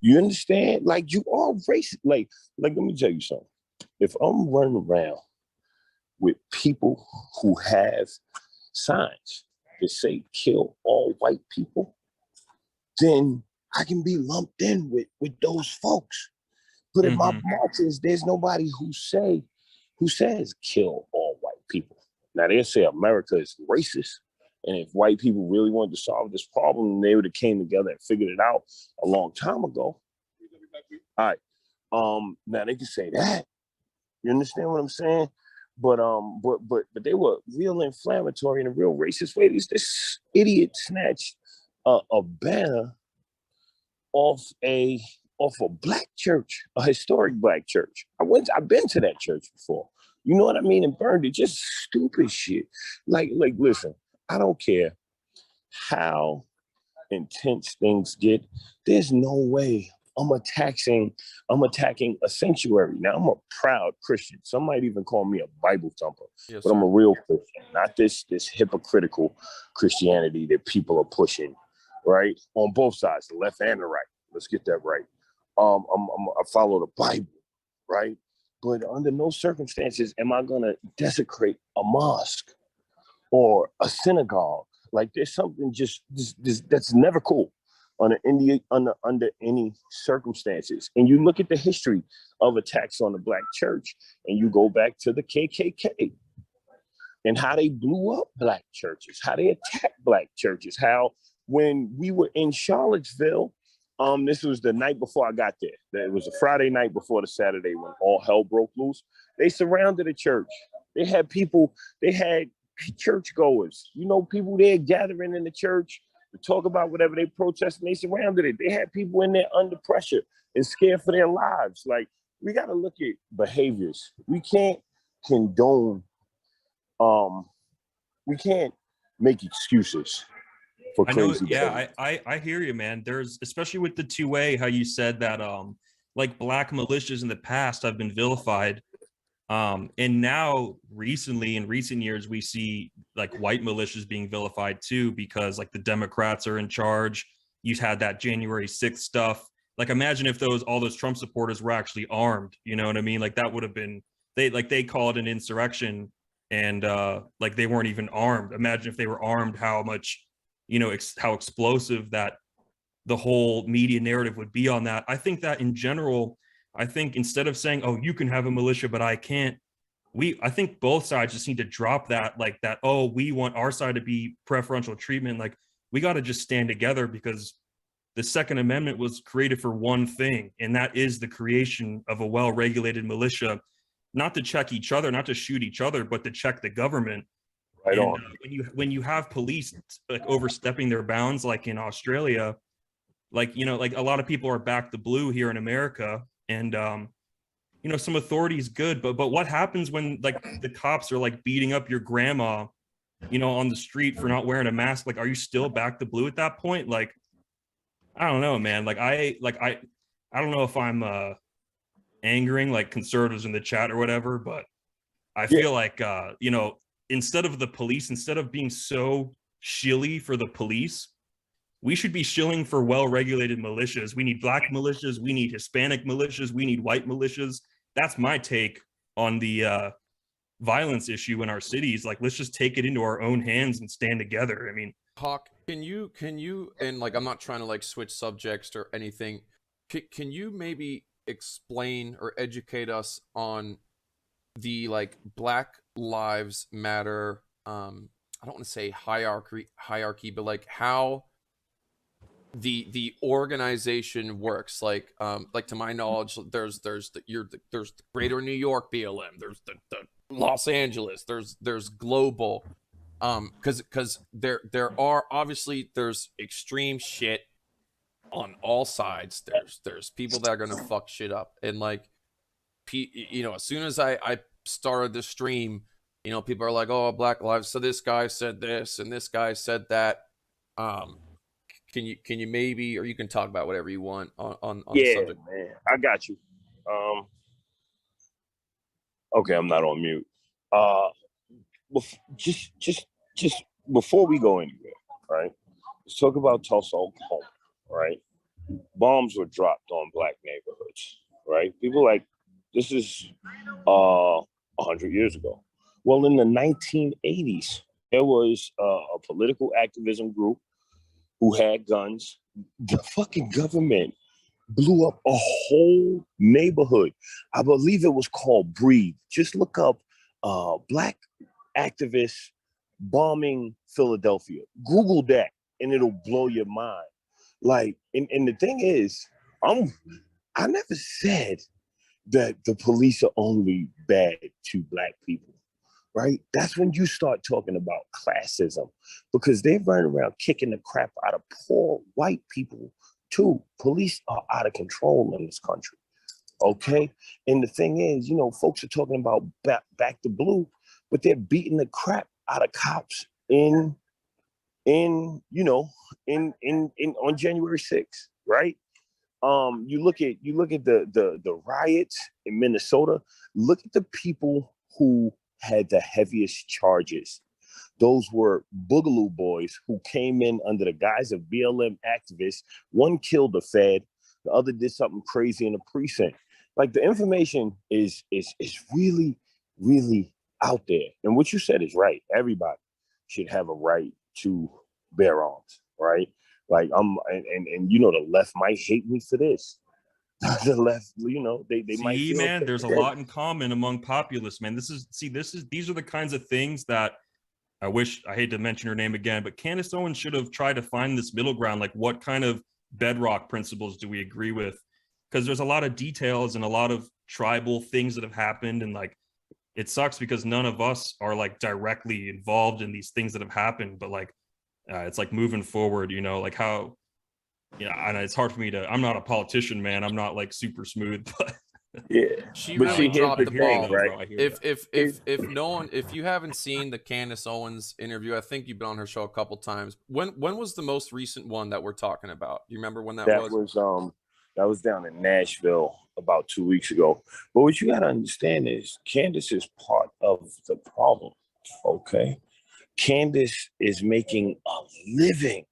You understand? Like you are racist. Like let me tell you something. If I'm running around with people who have signs that say kill all white people, then I can be lumped in with those folks. But in my marches, there's nobody who says kill all white people. Now they say America is racist. And if white people really wanted to solve this problem, they would have came together and figured it out a long time ago. All right. Now they can say that. You understand what I'm saying? But they were real inflammatory in a real racist way. This idiot snatched a banner off a black church, a historic black church. I've been to that church before. You know what I mean? And burned it. Just stupid shit. Like listen, I don't care how intense things get, there's no way I'm attacking a sanctuary. Now, I'm a proud Christian. Some might even call me a Bible thumper,
Yes,
but
sir.
I'm a real Christian, not this hypocritical Christianity that people are pushing, right? On both sides, the left and the right. Let's get that right. I follow the Bible, right? But under no circumstances am I gonna desecrate a mosque or a synagogue. Like, there's something just that's never cool under any circumstances. And you look at the history of attacks on the Black church, and you go back to the KKK and how they blew up Black churches, how they attacked Black churches, how when we were in Charlottesville, this was the night before I got there. It was a Friday night before the Saturday when all hell broke loose. They surrounded the church. They had churchgoers, people there gathering in the church to talk about whatever they protested. They surrounded it. They had people in there under pressure and scared for their lives. Like, we got to look at behaviors. We can't condone, we can't make excuses for crazy behavior.
I hear you, man. There's, especially with the two-way, how you said that like Black militias in the past have been vilified. And now recently, in recent years, we see like white militias being vilified too, because like the Democrats are in charge. You've had that January 6th stuff. Like, imagine if all those Trump supporters were actually armed, you know what I mean? Like, that would have been, they call it an insurrection, and like they weren't even armed. Imagine if they were armed, how much, how explosive that the whole media narrative would be on that. I think that in general, I think instead of saying, oh, you can have a militia, but I can't, I think both sides just need to drop that, like that, oh, we want our side to be preferential treatment. Like, we got to just stand together, because the Second Amendment was created for one thing, and that is the creation of a well-regulated militia, not to check each other, not to shoot each other, but to check the government.
Right
and
on.
When you have police like overstepping their bounds, like in Australia, like, like a lot of people are back the blue here in America, and some authority is good, but what happens when like the cops are like beating up your grandma, on the street for not wearing a mask? Like, are you still back the blue at that point? Like, I don't know, man. Like, I don't know if I'm angering like conservatives in the chat or whatever, but I feel like instead of being so shilly for the police, we should be shilling for well-regulated militias. We need Black militias, we need Hispanic militias, we need white militias. That's my take on the violence issue in our cities. Like, let's just take it into our own hands and stand together. I mean,
Hawk, can you, and like, I'm not trying to like switch subjects or anything. Can you maybe explain or educate us on the like Black Lives Matter, I don't want to say hierarchy, but like how the organization works? Like to my knowledge, there's the Greater New York BLM, there's the Los Angeles, there's global, because there are obviously, there's extreme shit on all sides. There's people that are gonna fuck shit up, and like, as soon as I started the stream, people are like, oh, Black Lives, so this guy said this and this guy said that. Can you maybe, or you can talk about whatever you want on the subject?
Man, I got you. Okay, I'm not on mute. Just before we go anywhere, right? Let's talk about Tulsa, Oklahoma, right? Bombs were dropped on Black neighborhoods, right? People like, this is 100 years ago. Well, in the 1980s, there was a political activism group who had guns. The fucking government blew up a whole neighborhood. I believe it was called Breathe. Just look up Black activists bombing Philadelphia. Google that and it'll blow your mind. Like, and the thing is, I never said that the police are only bad to Black people, right? That's when you start talking about classism, because they're running around kicking the crap out of poor white people too. Police are out of control in this country, okay? And the thing is, folks are talking about back to blue, but they're beating the crap out of cops in in, you know, in on January 6th, right? You look at the riots in Minnesota. Look at the people who had the heaviest charges. Those were Boogaloo boys who came in under the guise of BLM activists. One killed a Fed, the other did something crazy in a precinct. Like, the information is really, really out there. And what you said is right. Everybody should have a right to bear arms, right? Like, and you know, the left might hate me for this. The left, you know, they might feel,
man, there's a lot in common among populists, man. These are the kinds of things that I hate to mention her name again, but Candace Owens should have tried to find this middle ground. Like, what kind of bedrock principles do we agree with? Because there's a lot of details and a lot of tribal things that have happened. And like, it sucks because none of us are like directly involved in these things that have happened. But like, it's like moving forward, you know, like how, yeah, and it's hard for me to, I'm not a politician, man. I'm not like super smooth, but
yeah, she really dropped the ball, right? If you haven't seen the Candace Owens interview, I think you've been on her show a couple times. When was the most recent one that we're talking about? Do you remember when that was?
That was down in Nashville about 2 weeks ago. But what you got to understand is Candace is part of the problem. Okay, Candace is making a living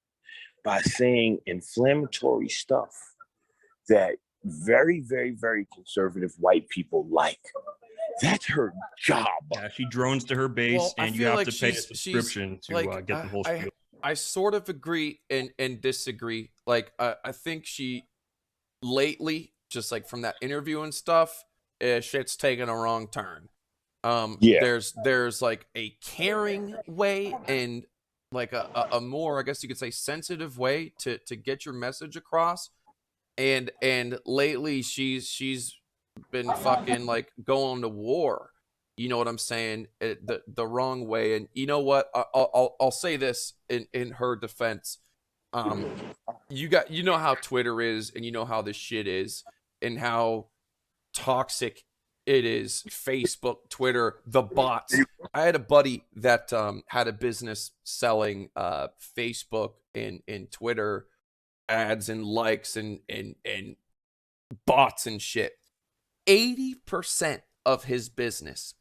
by saying inflammatory stuff that very, very, very conservative white people like. That's her job.
Yeah, she drones to her base, and you have to pay a subscription to get the whole spiel.
I sort of agree and disagree. Like, I think she lately, just like from that interview and stuff, shit's taken a wrong turn. There's like a caring way and like a more, I guess you could say, sensitive way to get your message across. And lately she's been fucking like going to war, you know what I'm saying, the wrong way. And you know what, I'll say this in her defense. You know how Twitter is, and you know how this shit is, and how toxic it is. Facebook, Twitter, the bots. I had a buddy that had a business selling Facebook and Twitter ads and likes and bots and shit. 80% of his business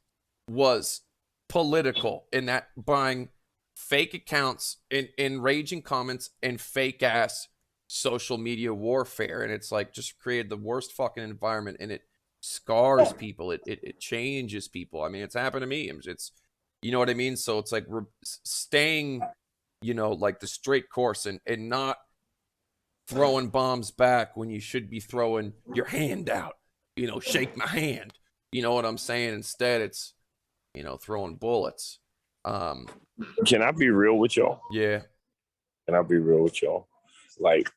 was political, in that buying fake accounts and enraging comments and fake ass social media warfare. And it's like just created the worst fucking environment, and it scars people. It changes people. I mean, it's happened to me. It's, you know what I mean? So it's like we're staying, you know, like the straight course and not throwing bombs back when you should be throwing your hand out, you know, shake my hand, you know what I'm saying? Instead, it's, you know, throwing bullets.
Can I be real with y'all?
Yeah.
Can I be real with y'all? Like,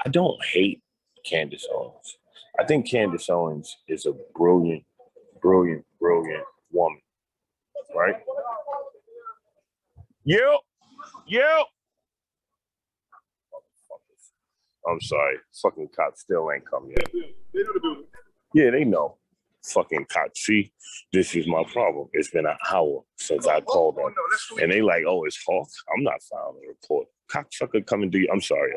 I don't hate Candace Owens. I think Candace Owens is a brilliant, brilliant, brilliant woman, right? Yep. I'm sorry. Fucking cops still ain't come yet. Yeah, they know. Fucking cops. See, this is my problem. It's been an hour since I called them. And they like, oh, it's Hawk. I'm not filing a report. Cocksucker, come and do your... I'm sorry.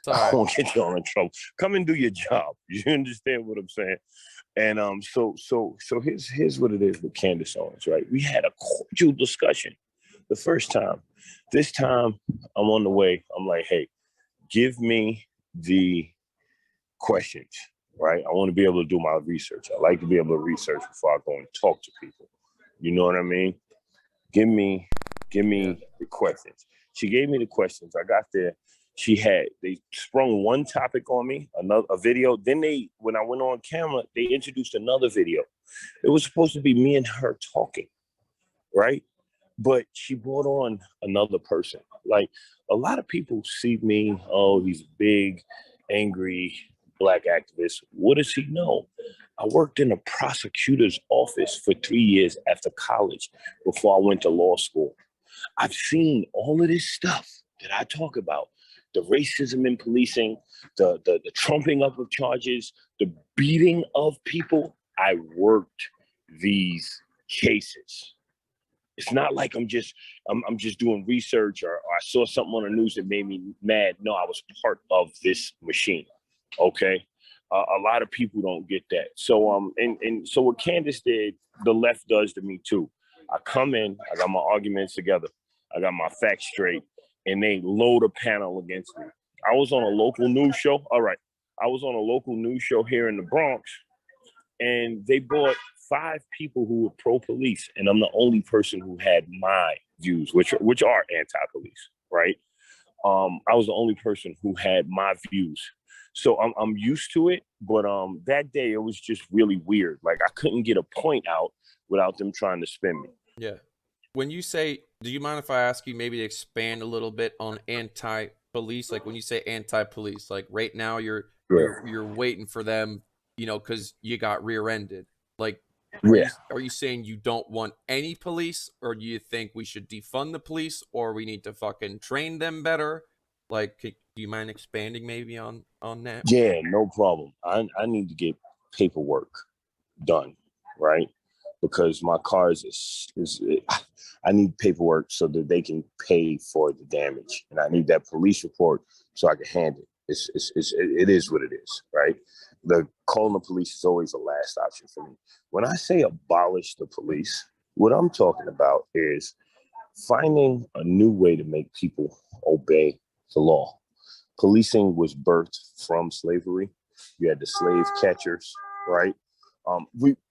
I won't get y'all in trouble. Come and do your job. You understand what I'm saying? And so here's what it is with Candace Owens, right? We had a cordial discussion the first time. This time, I'm on the way. I'm like, hey, give me the questions, right? I want to be able to do my research. I like to be able to research before I go and talk to people. You know what I mean? Give me the questions. She gave me the questions. I got there. They sprung one topic on me, a video. Then when I went on camera, they introduced another video. It was supposed to be me and her talking, right? But she brought on another person. Like, a lot of people see me, oh, he's a big, angry Black activist. What does he know? I worked in a prosecutor's office for 3 years after college before I went to law school. I've seen all of this stuff that I talk about, the racism in policing, the trumping up of charges, the beating of people. I worked these cases. It's not like I'm just doing research or I saw something on the news that made me mad. No, I was part of this machine. Okay. A lot of people don't get that. So and so what Candace did, the left does to me too. I come in, I got my arguments together, I got my facts straight, and they load a panel against me. I was on a local news show. All right. I was on a local news show here in the Bronx, and they brought 5 people who were pro-police, and I'm the only person who had my views, which are anti-police, right? I was the only person who had my views. So I'm used to it, but that day it was just really weird. Like I couldn't get a point out without them trying to spin me.
Yeah. When you say, do you mind if I ask you maybe to expand a little bit on anti-police? Like when you say anti-police, like right now you're waiting for them, you know, because you got rear-ended. Like, are you saying you don't want any police, or do you think we should defund the police, or we need to fucking train them better? Like, do you mind expanding maybe on that?
Yeah, no problem. I need to get paperwork done, right? Because my cars I need paperwork so that they can pay for the damage, and I need that police report so I can hand it. It is what it is, right? The calling the police is always the last option for me. When I say abolish the police, what I'm talking about is finding a new way to make people obey the law. Policing was birthed from slavery. You had the slave catchers, right?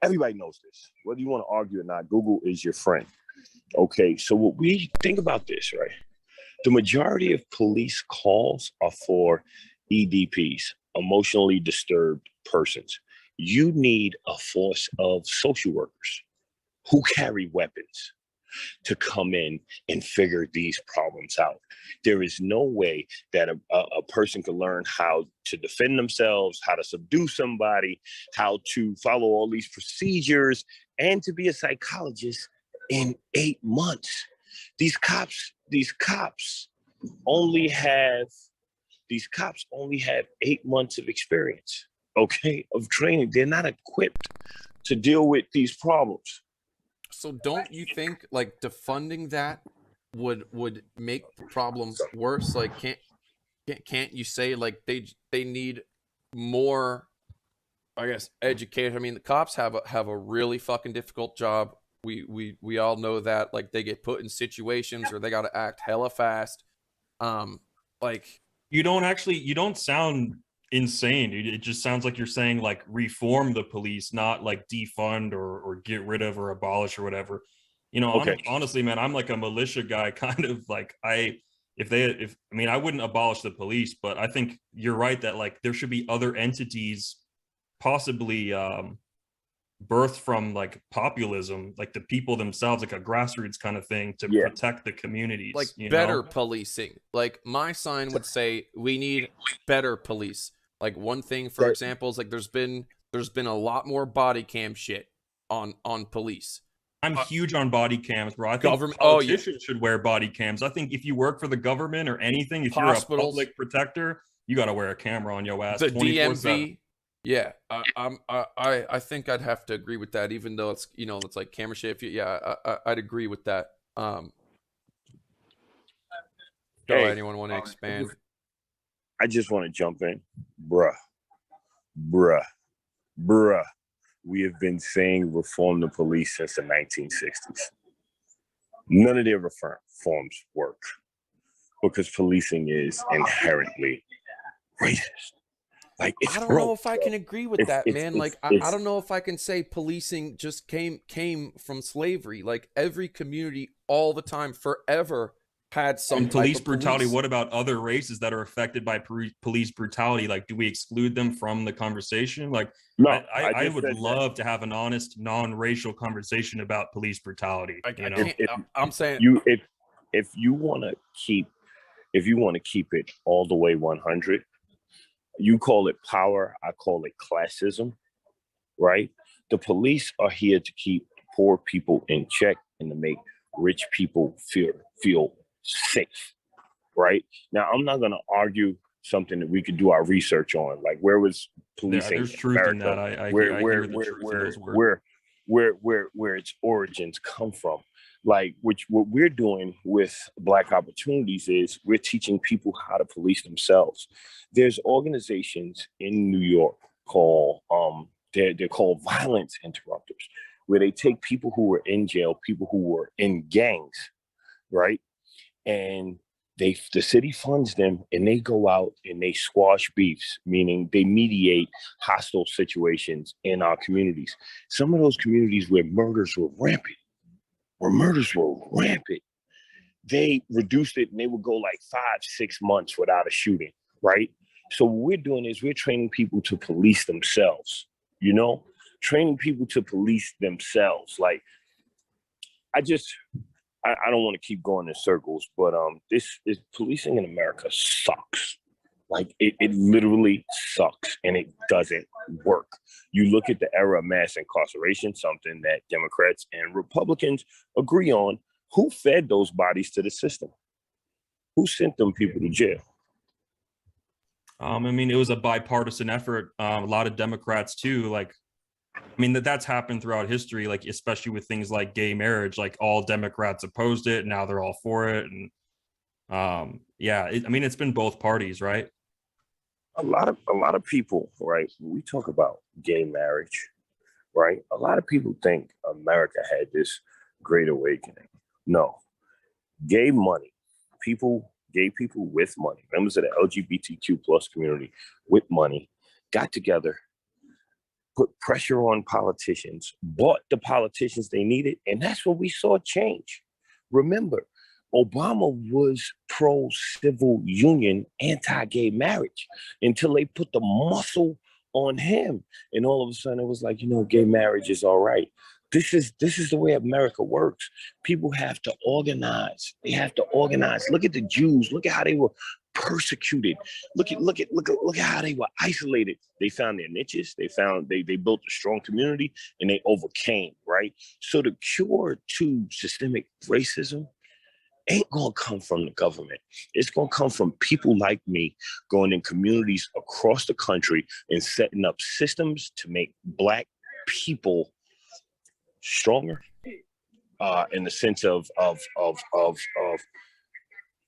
Everybody knows this. Whether you want to argue or not, Google is your friend. Okay, so what we think about this, right? The majority of police calls are for EDPs, emotionally disturbed persons. You need a force of social workers who carry weapons to come in and figure these problems out. There is no way that a person can learn how to defend themselves, how to subdue somebody, how to follow all these procedures, and to be a psychologist in 8 months. These cops only have 8 months of experience, okay, of training. They're not equipped to deal with these problems.
So don't you think like defunding that would make the problem worse? Like can't you say like they need more, I guess, educated? I mean, the cops have a really fucking difficult job. We all know that. Like they get put in situations where they got to act hella fast. Like
you don't sound insane, dude. It just sounds like you're saying like reform the police, not like defund or get rid of or abolish or whatever. You know,
okay.
Honestly, man, I'm like a militia guy, kind of like I wouldn't abolish the police, but I think you're right that like there should be other entities possibly birthed from like populism, like the people themselves, like a grassroots kind of thing to protect the communities.
Like better policing. Like my sign would say we need better police. Like one thing, for example, is like there's been a lot more body cam shit on police.
I'm huge on body cams, bro. I think politicians should wear body cams. I think if you work for the government or anything, if you're a public protector, you got to wear a camera on your ass.
The DMV. Yeah, I think I'd have to agree with that, even though it's, you know, it's like camera shit. I'd agree with that. Anyone want to expand?
I just want to jump in. Bruh. We have been saying reform the police since the 1960s. None of their reforms work because policing is inherently racist. Like,
I don't know if I can agree with that, man. Like, I don't know if I can say policing just came from slavery. Like, every community all the time, forever, had some
police brutality. What about other races that are affected by police brutality? Like, do we exclude them from the conversation? Like, no, I would love to have an honest, non-racial conversation about police brutality.
I'm saying
if you want to keep it all the way 100. You call it power, I call it classism, right? The police are here to keep poor people in check and to make rich people feel safe, right? Now, I'm not going to argue something that we could do our research on, like where was policing?
There's truth in that.
Where its origins come from. Like, what we're doing with Black Opportunities is we're teaching people how to police themselves. There's organizations in New York called, they're called violence interrupters, where they take people who were in jail, people who were in gangs, right? And the city funds them, and they go out and they squash beefs, meaning they mediate hostile situations in our communities. Some of those communities where murders were rampant, they reduced it, and they would go like 5-6 months without a shooting, right? So what we're doing is we're training people to police themselves, training people to police themselves. Like, I don't want to keep going in circles, but this is policing in America sucks. Like, it literally sucks, and it doesn't work. You look at the era of mass incarceration, something that Democrats and Republicans agree on. Who fed those bodies to the system? Who sent them people to jail?
I mean, it was a bipartisan effort. A lot of Democrats too, like, I mean, that's happened throughout history, like, especially with things like gay marriage, like all Democrats opposed it. Now they're all for it. And yeah, I mean, it's been both parties, right?
A lot of people, right? When we talk about gay marriage, right? A lot of people think America had this great awakening. No, gay people with money, members of the LGBTQ plus community with money, got together, put pressure on politicians, bought the politicians they needed, and that's what we saw change. Remember, Obama was pro-civil union, anti-gay marriage, until they put the muscle on him. And all of a sudden it was like, gay marriage is all right. This is the way America works. People have to organize. They have to organize. Look at the Jews. Look at how they were persecuted. Look at how they were isolated. They found their niches. They built a strong community, and they overcame, right? So the cure to systemic racism ain't gonna come from the government. It's gonna come from people like me going in communities across the country and setting up systems to make Black people stronger, in the sense of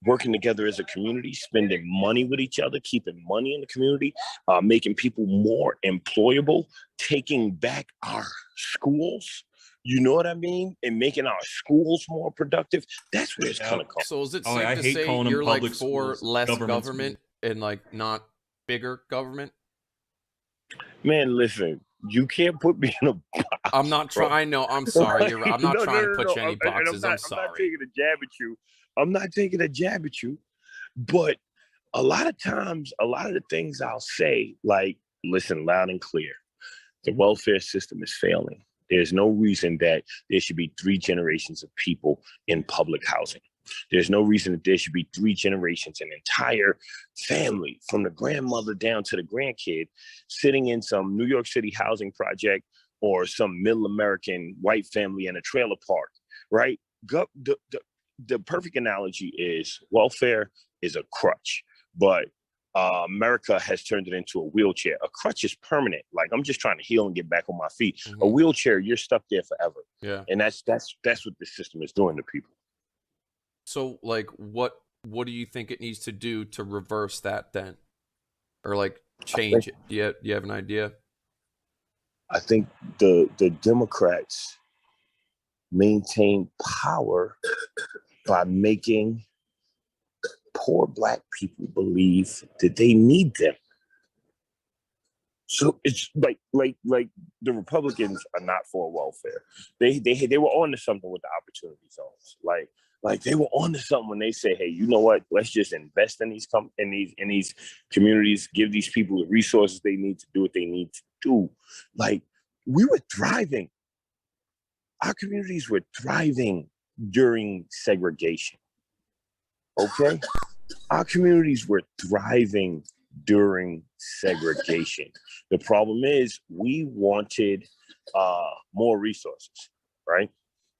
working together as a community, spending money with each other, keeping money in the community, making people more employable, taking back our schools. You know what I mean? And making our schools more productive. That's where it's gonna come.
So is it safe to say you're like for less government and like not bigger government?
Man, listen, you can't put me in a box.
I'm not trying. No, I'm sorry. I'm not trying to put you in any boxes. I'm sorry.
I'm not taking a jab at you. I'm not taking a jab at you. But a lot of times, a lot of the things I'll say, like, listen loud and clear. The welfare system is failing. There's no reason that there should be 3 generations of people in public housing. There's no reason that there should be 3 generations, an entire family from the grandmother down to the grandkid sitting in some New York City housing project or some middle American white family in a trailer park, right? The perfect analogy is welfare is a crutch, but America has turned it into a wheelchair. A crutch is permanent. Like, I'm just trying to heal and get back on my feet. Mm-hmm. A wheelchair, you're stuck there forever.
Yeah.
And that's what this system is doing to people.
So, like, what do you think it needs to do to reverse that then? Or, like, change it? Do you have an idea?
I think the Democrats maintain power by making poor Black people believe that they need them. So it's like the Republicans are not for welfare. They were on to something with the opportunity zones. Like they were on to something when they say, hey, you know what? Let's just invest in these communities, give these people the resources they need to do what they need to do. Like, we were thriving. Our communities were thriving during segregation. Okay? Our communities were thriving during segregation. The problem is we wanted more resources, right?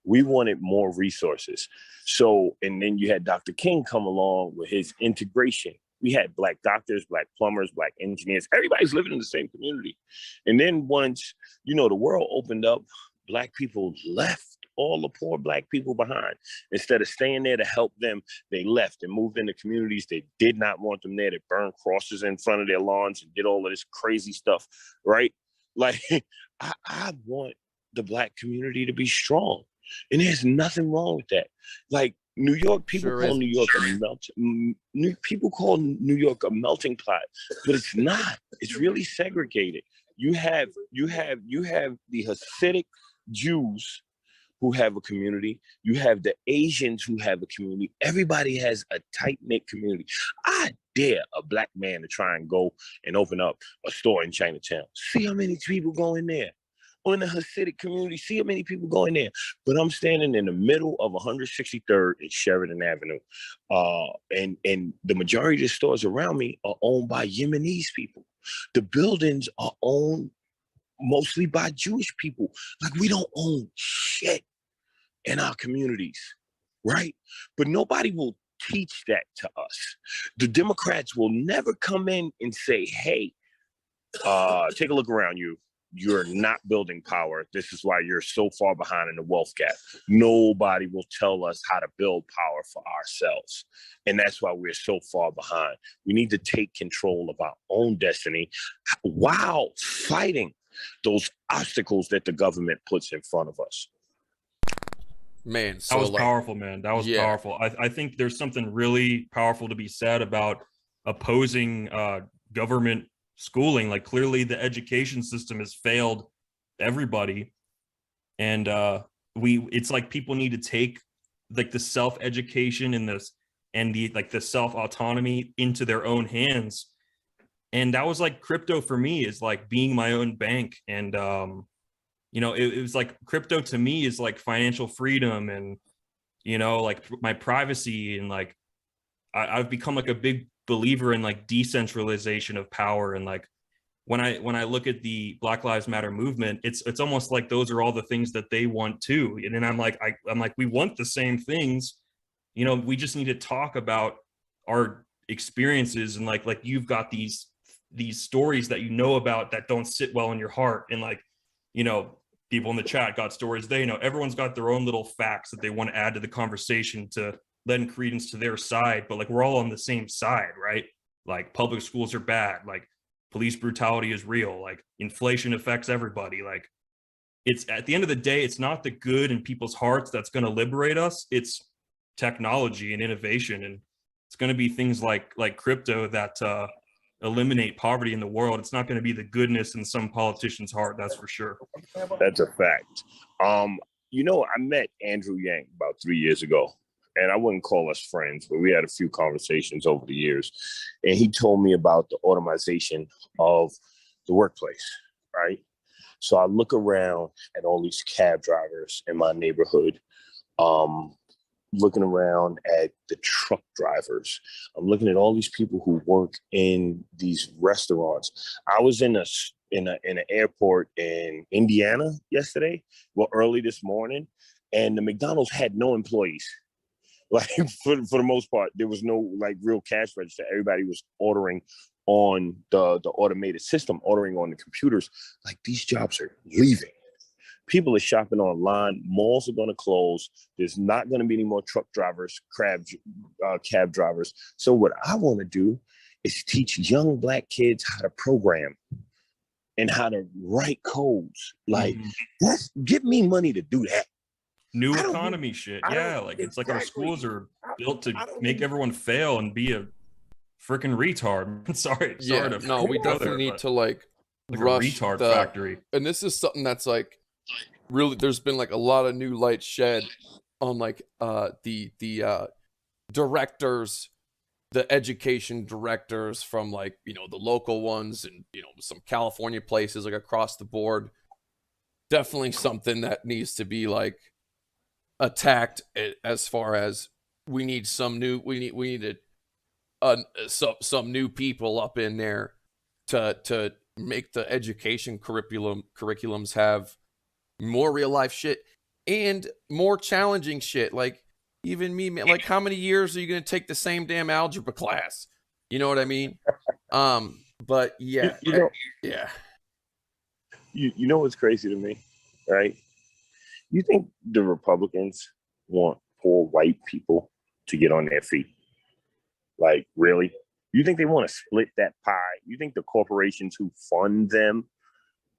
We wanted more resources. So, and then you had Dr. King come along with his integration. We had Black doctors, Black plumbers, Black engineers. Everybody's living in the same community. And then once, the world opened up, Black people left all the poor Black people behind. Instead of staying there to help them, they left and moved into communities they did not want them there. They burned crosses in front of their lawns and did all of this crazy stuff, right? Like, I want the Black community to be strong. And there's nothing wrong with that. Like, New York, people call New York a melting pot, but it's not. It's really segregated. You have the Hasidic Jews who have a community. You have the Asians who have a community. Everybody has a tight-knit community. I dare a Black man to try and go and open up a store in Chinatown. See how many people go in there. Or in the Hasidic community, see how many people go in there. But I'm standing in the middle of 163rd and Sheridan Avenue. And the majority of the stores around me are owned by Yemenis people. The buildings are owned mostly by Jewish people. Like, we don't own shit in our communities, right? But nobody will teach that to us. The Democrats will never come in and say, hey, take a look around you. You're not building power. This is why you're so far behind in the wealth gap. Nobody will tell us how to build power for ourselves. And that's why we're so far behind. We need to take control of our own destiny while fighting those obstacles that the government puts in front of us.
Man, so
that was powerful, man. That was powerful. I think there's something really powerful to be said about opposing government schooling. Like, clearly the education system has failed everybody, and it's like people need to take like the self-education and the self-autonomy into their own hands. And that was like crypto for me, is like being my own bank. And you know, it was like crypto to me is like financial freedom, and you know, like my privacy, and like I've become like a big believer in like decentralization of power. And like when I look at the Black Lives Matter movement, it's almost like those are all the things that they want too. And then I'm like we want the same things, you know. We just need to talk about our experiences, and like you've got these stories that you know about that don't sit well in your heart, and like, you know, people in the chat got stories they know. Everyone's got their own little facts that they want to add to the conversation to lend credence to their side, but like we're all on the same side, right? Like, public schools are bad, like police brutality is real, like inflation affects everybody. Like, it's at the end of the day, it's not the good in people's hearts that's going to liberate us. It's technology and innovation, and it's going to be things like crypto that eliminate poverty in the world. It's not going to be the goodness in some politician's heart, that's for sure.
That's a fact. You know, I met Andrew Yang about 3 years ago. And I wouldn't call us friends, but we had a few conversations over the years. And he told me about the automation of the workplace, right? So I look around at all these cab drivers in my neighborhood, looking around at the truck drivers. I'm looking at all these people who work in these restaurants. I was in an airport in Indiana yesterday, early this morning, and the McDonald's had no employees. Like, for the most part, there was no like real cash register. Everybody was ordering on the automated system, ordering on the computers. Like, these jobs are leaving. People are shopping online. Malls are going to close. There's not going to be any more truck drivers, cab drivers. So what I want to do is teach young Black kids how to program and how to write codes. Like, give me money to do that.
New economy shit. Yeah, like it's like our schools are built to make everyone fail and be a freaking retard. Sorry.
No, we definitely need to like
a retard factory.
And this is something that's like really, there's been like a lot of new light shed on like the directors, the education directors from like, you know, the local ones and, you know, some California places like across the board. Definitely something that needs to be like attacked, as far as we need some new some new people up in there to make the education curriculums have more real life shit and more challenging shit. Like, even me, man, like, how many years are you going to take the same damn algebra class? You know what I mean? But yeah,
you know what's crazy to me, right? You think the Republicans want poor white people to get on their feet? Like, really? You think they want to split that pie? You think the corporations who fund them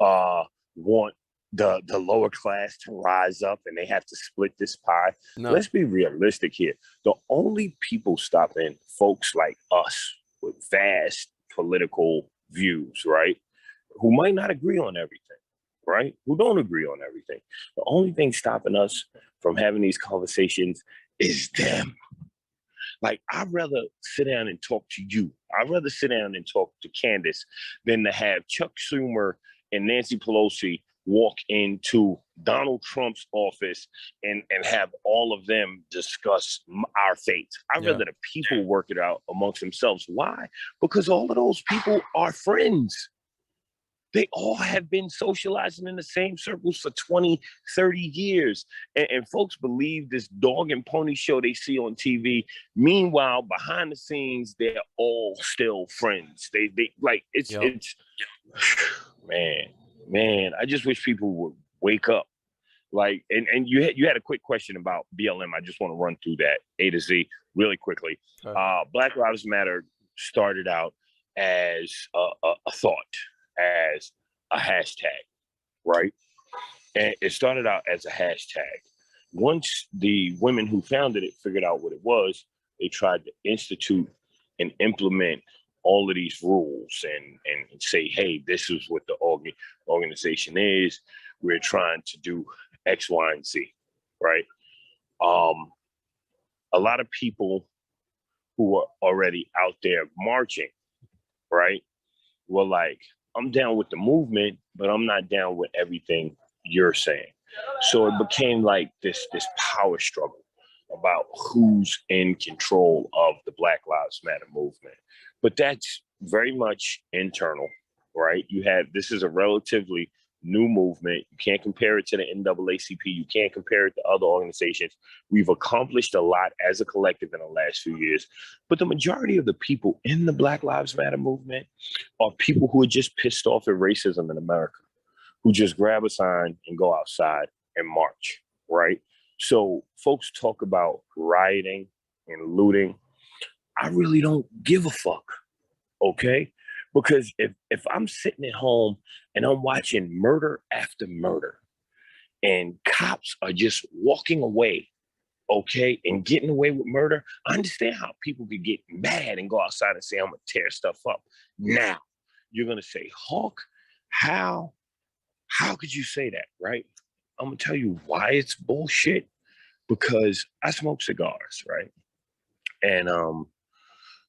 want the lower class to rise up and they have to split this pie? No. Let's be realistic here. The only people stopping folks like us with vast political views, right, who might not agree on everything, right, who don't agree on everything, the only thing stopping us from having these conversations is them. Like, I'd rather sit down and talk to you. I'd rather sit down and talk to Candace than to have Chuck Schumer and Nancy Pelosi walk into Donald Trump's office and have all of them discuss our fate. I'd rather the people work it out amongst themselves. Why? Because all of those people are friends. They all have been socializing in the same circles for 20, 30 years. And folks believe this dog and pony show they see on TV. Meanwhile, behind the scenes, they're all still friends. They like, it's, man, I just wish people would wake up. Like, and you had a quick question about BLM. I just want to run through that A to Z really quickly. Black Lives Matter started out as a thought, as a hashtag, right? And it started out as a hashtag. Once the women who founded it figured out what it was, they tried to institute and implement all of these rules and say, hey, this is what the organization is. We're trying to do X, Y, and Z, right? A lot of people who are already out there marching, right, were like, I'm down with the movement, but I'm not down with everything you're saying. So it became like this power struggle about who's in control of the Black Lives Matter movement. But that's very much internal, right? This is a relatively new movement. You can't compare it to the NAACP. You can't compare it to other organizations. We've accomplished a lot as a collective in the last few years, but the majority of the people in the Black Lives Matter movement are people who are just pissed off at racism in America, who just grab a sign and go outside and march, right? So folks talk about rioting and looting. I really don't give a fuck, okay? Because if I'm sitting at home and I'm watching murder after murder and cops are just walking away, okay, and getting away with murder, I understand how people could get mad and go outside and say, I'm gonna tear stuff up. Now, you're gonna say, Hawk, how could you say that, right? I'm gonna tell you why it's bullshit. Because I smoke cigars, right? And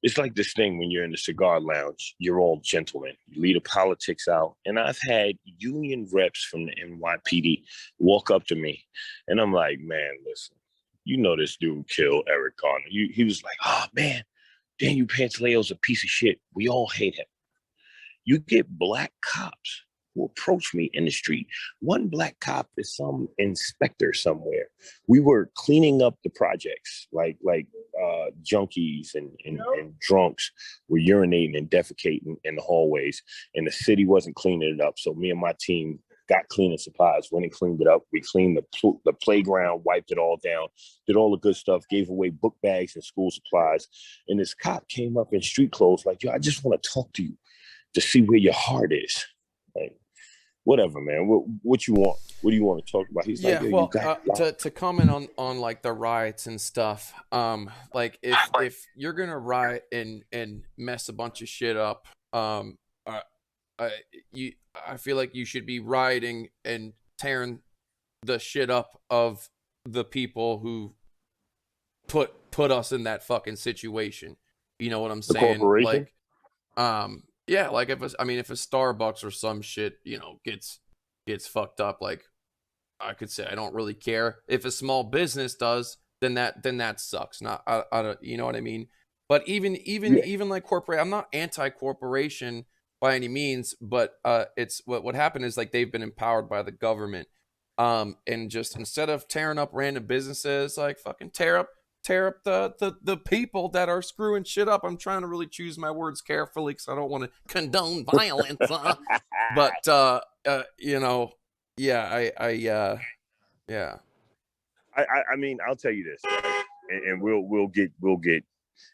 it's like this thing when you're in the cigar lounge, you're all gentlemen. You leave the politics out. And I've had union reps from the NYPD walk up to me. And I'm like, man, listen, you know this dude killed Eric Garner. He was like, oh, man, Daniel Pantaleo's a piece of shit. We all hate him. You get black cops who approach me in the street. One black cop is some inspector somewhere. We were cleaning up the projects, like junkies and drunks were urinating and defecating in the hallways, and the city wasn't cleaning it up. So me and my team got cleaning supplies, went and cleaned it up. We cleaned the playground, wiped it all down, did all the good stuff, gave away book bags and school supplies. And this cop came up in street clothes like, yo, I just want to talk to you to see where your heart is. Like, whatever, man. What you want? What do you want to talk about? He's like,
well, to comment on like the riots and stuff. Like if you're gonna riot and mess a bunch of shit up, I feel like you should be rioting and tearing the shit up of the people who put us in that fucking situation. You know what I'm saying? Like, yeah, like if a Starbucks or some shit, you know, gets fucked up, like I could say I don't really care. If a small business does, then that sucks. Not I don't, you know what I mean? But even like corporate, I'm not anti-corporation by any means, but it's what happened is like they've been empowered by the government. And just instead of tearing up random businesses, like fucking tear up the people that are screwing shit up. I'm trying to really choose my words carefully because I don't want to condone violence. But you know, yeah, Yeah.
I mean, I'll tell you this, right? And we'll get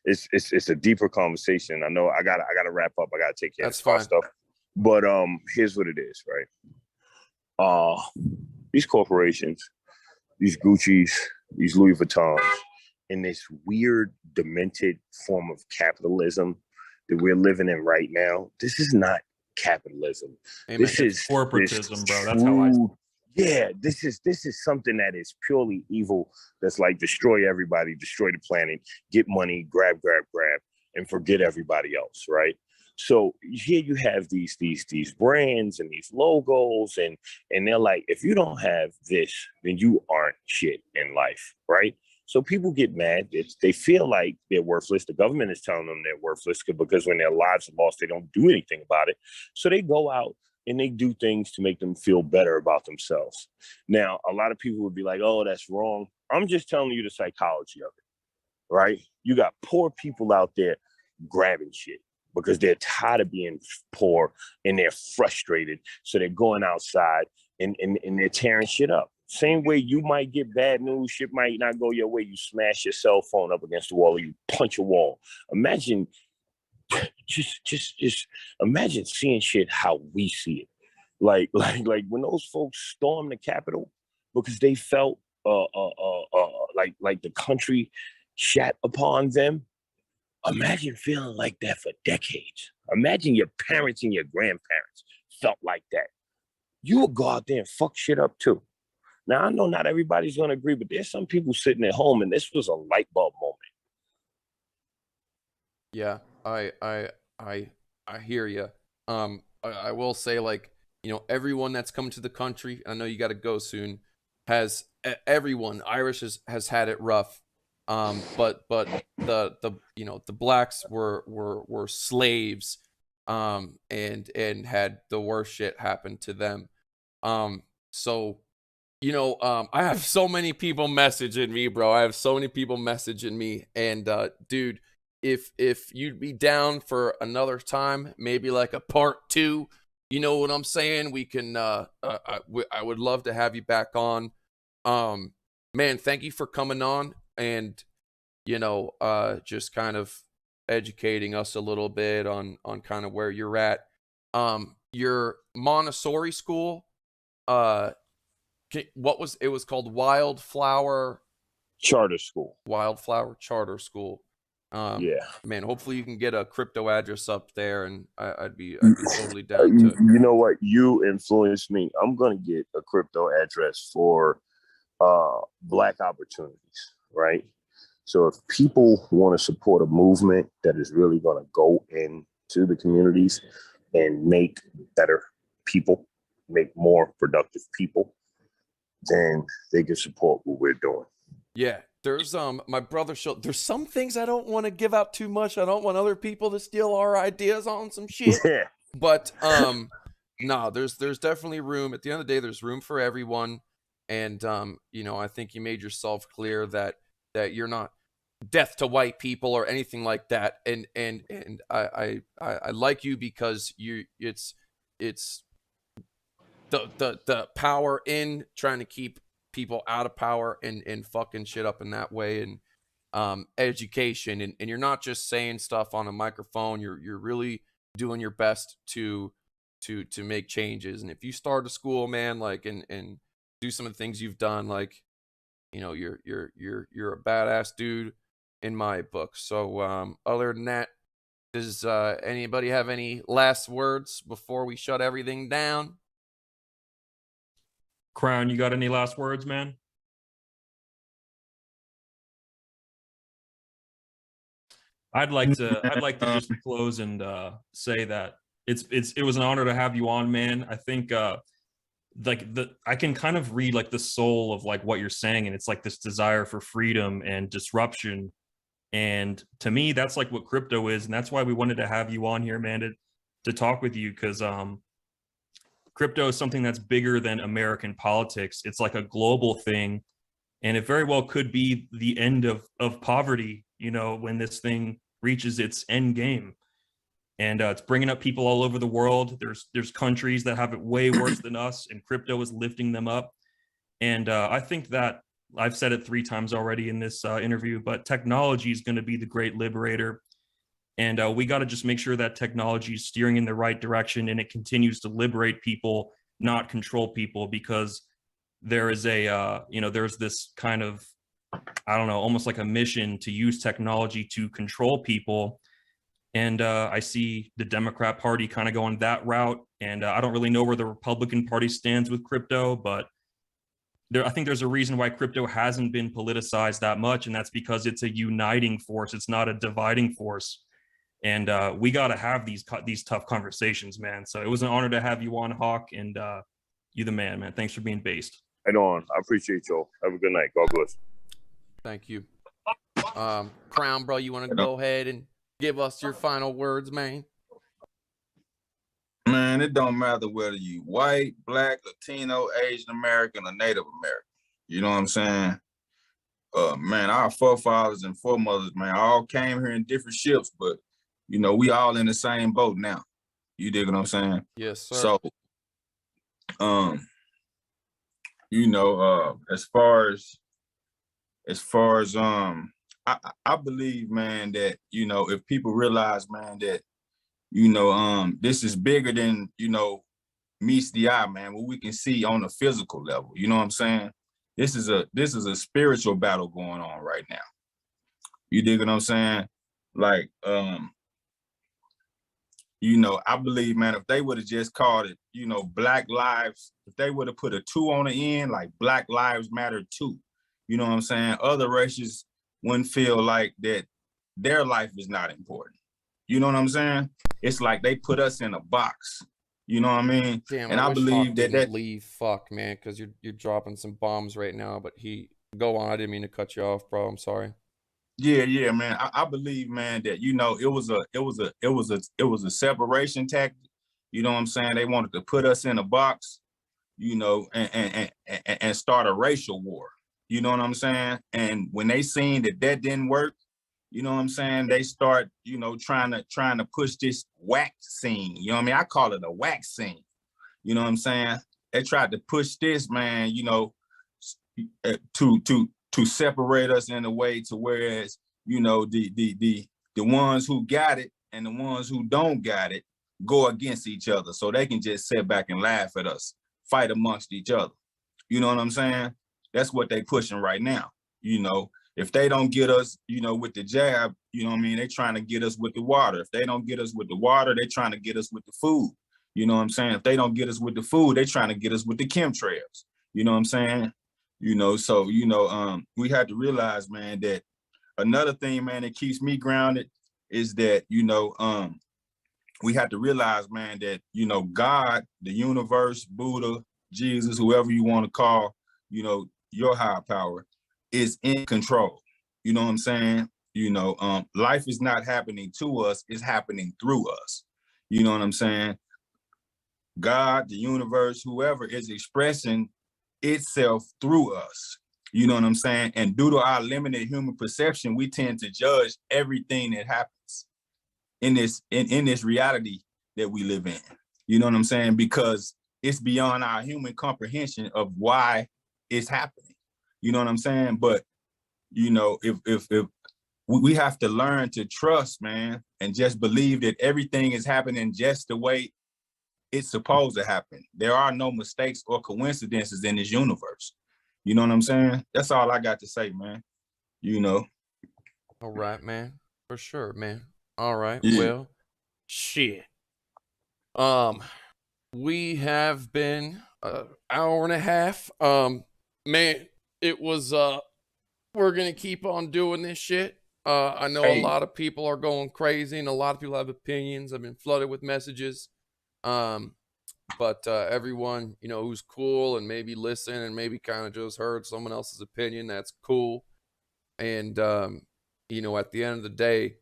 it's a deeper conversation. I know I gotta wrap up. I gotta take care
That's
of this
fine.
stuff. But here's what it is, right? These corporations, these Gucci's, these Louis Vuittons, in this weird, demented form of capitalism that we're living in right now, this is not capitalism.
Amen.
This is
corporatism, bro. That's how I.
Yeah, this is something that is purely evil. That's like destroy everybody, destroy the planet, get money, grab, and forget everybody else, right? So here you have these brands and these logos, and they're like, if you don't have this, then you aren't shit in life, right? So people get mad. They feel like they're worthless. The government is telling them they're worthless because when their lives are lost, they don't do anything about it. So they go out and they do things to make them feel better about themselves. Now, a lot of people would be like, oh, that's wrong. I'm just telling you the psychology of it, right? You got poor people out there grabbing shit because they're tired of being poor and they're frustrated. So they're going outside and they're tearing shit up. Same way you might get bad news, shit might not go your way. You smash your cell phone up against the wall or you punch a wall. Imagine, just imagine seeing shit how we see it. Like when those folks stormed the Capitol because they felt like the country shat upon them. Imagine feeling like that for decades. Imagine your parents and your grandparents felt like that. You would go out there and fuck shit up too. Now, I know not everybody's going to agree, but there's some people sitting at home, and this was a light bulb moment.
Yeah, I hear you. I will say, like, you know, everyone that's come to the country, I know you got to go soon, has everyone, Irish has had it rough. But the you know, the blacks were slaves, and had the worst shit happen to them. So, you know, I have so many people messaging me, bro. I have so many people messaging me, and dude, if you'd be down for another time, maybe like a part 2, you know what I'm saying? We can. I would love to have you back on. Man, thank you for coming on and, you know, just kind of educating us a little bit on kind of where you're at. Your Montessori school, what was it was called Wildflower
Charter School.
Wildflower Charter School.
Yeah,
man, hopefully you can get a crypto address up there, and I'd be totally down to.
You know what? You influenced me. I'm gonna get a crypto address for Black opportunities, right? So if people want to support a movement that is really going to go into the communities and make better people, make more productive people, then they can support what we're doing.
Yeah, there's my brother showed. There's some things I don't want to give out too much. I don't want other people to steal our ideas on some shit.
Yeah.
But no, there's definitely room. At the end of the day, there's room for everyone. And you know, I think you made yourself clear that you're not death to white people or anything like that. And I like you because it's the power in trying to keep people out of power and fucking shit up in that way, and education, and you're not just saying stuff on a microphone. You're really doing your best to make changes. And if you start a school, man, like and do some of the things you've done, like, you know, you're a badass dude in my book. So other than that, does anybody have any last words before we shut everything down?
Krown, you got any last words, man? I'd like to just close and say that it was an honor to have you on, man. I think I can kind of read like the soul of like what you're saying, and it's like this desire for freedom and disruption. And to me, that's like what crypto is, and that's why we wanted to have you on here, man, to talk with you, because crypto is something that's bigger than American politics. It's like a global thing, and it very well could be the end of poverty, you know, when this thing reaches its end game. And it's bringing up people all over the world. There's countries that have it way worse than us, and crypto is lifting them up. And I think that I've said it 3 times already in this interview, but technology is going to be the great liberator. And we got to just make sure that technology is steering in the right direction and it continues to liberate people, not control people, because there is a, there's this kind of, I don't know, almost like a mission to use technology to control people. And I see the Democrat Party kind of going that route. And I don't really know where the Republican Party stands with crypto, but I think there's a reason why crypto hasn't been politicized that much. And that's because it's a uniting force. It's not a dividing force. And we got to have these tough conversations, man. So it was an honor to have you on, Hawk, and you the man. Thanks for being based.
Right on. I appreciate y'all. Have a good night. God bless.
Thank you. Krown, bro, you want to go ahead and give us your final words, man?
Man, it don't matter whether you white, black, Latino, Asian American, or Native American. You know what I'm saying? Man, our forefathers and foremothers, man, all came here in different ships, but we all in the same boat now. You dig what I'm saying?
Yes, sir.
So, as far as I believe, man, that if people realize, man, that this is bigger than meets the eye, man, what we can see on a physical level. You know what I'm saying? This is a spiritual battle going on right now. You dig what I'm saying? Like, I believe, man, if they would have just called it, Black Lives, if they would have put a 2 on the end, like Black Lives Matter 2, you know what I'm saying? Other races wouldn't feel like that their life is not important. You know what I'm saying? It's like they put us in a box. You know what I mean?
Damn,
and I believe that
leave. Fuck, man, because you're dropping some bombs right now. But go on. I didn't mean to cut you off, bro. I'm sorry.
Yeah, man. I believe, man, that it was a separation tactic. You know what I'm saying? They wanted to put us in a box, and start a racial war. You know what I'm saying? And when they seen that didn't work, you know what I'm saying, they start, trying to push this wax scene. You know what I mean? I call it a wax scene. You know what I'm saying? They tried to push this, man, to separate us in a way to whereas, the ones who got it and the ones who don't got it go against each other. So they can just sit back and laugh at us, fight amongst each other. You know what I'm saying? That's what they pushing right now. If they don't get us, with the jab, you know what I mean? They trying to get us with the water. If they don't get us with the water, they trying to get us with the food. You know what I'm saying? If they don't get us with the food, they trying to get us with the chemtrails. You know what I'm saying? So, we had to realize, man, that another thing, man, that keeps me grounded is that, we have to realize, man, that, God, the universe, Buddha, Jesus, whoever you want to call, your higher power is in control. You know what I'm saying? Life is not happening to us, it's happening through us. You know what I'm saying? God, the universe, whoever is expressing itself through us. You know what I'm saying? And due to our limited human perception, we tend to judge everything that happens in this reality that we live in. You know what I'm saying? Because it's beyond our human comprehension of why it's happening. You know what I'm saying? But if we have to learn to trust, man, and just believe that everything is happening just the way it's supposed to happen. There are no mistakes or coincidences in this universe. You know what I'm saying? That's all I got to say, man.
All right, man. For sure, man. All right.
Yeah.
Well, shit. We have been an hour and a half. Man, it was we're gonna keep on doing this shit. I know a lot of people are going crazy and a lot of people have opinions. I've been flooded with messages. But everyone, who's cool and maybe listen and maybe kind of just heard someone else's opinion, that's cool. And at the end of the day,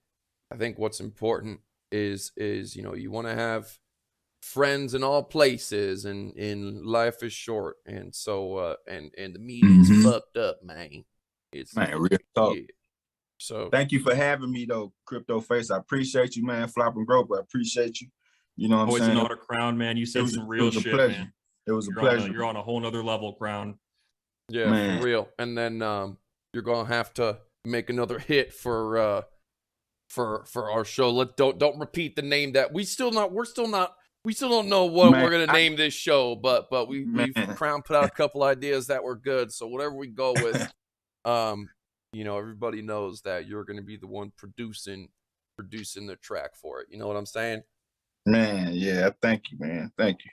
I think what's important is you want to have friends in all places, and life is short, and so and the media's fucked up, man. It's
real talk.
Yeah. So
thank you for having me though, CryptoFace. I appreciate you, man. Flopping Groper, I appreciate you. You know what I'm saying?
Always an honor, Krown, man. You said some real shit, man.
It was a pleasure.
You're on a whole nother level, Krown.
Yeah,
Man.
for real. And then you're gonna have to make another hit for our show. Don't repeat the name that we still don't know what
Man,
we're gonna name this show, but we've
Man.
Krown put out a couple ideas that were good. So whatever we go with, you know, everybody knows that you're gonna be the one producing the track for it. You know what I'm saying?
Man, yeah, thank you, man. Thank you.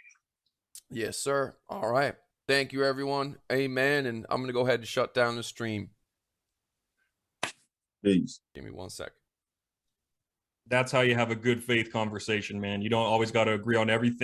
Yes, sir. All right. Thank you, everyone. Amen. And I'm gonna go ahead and shut down the stream.
Peace.
Give me 1 second.
That's how you have a good faith conversation, man. You don't always got to agree on everything.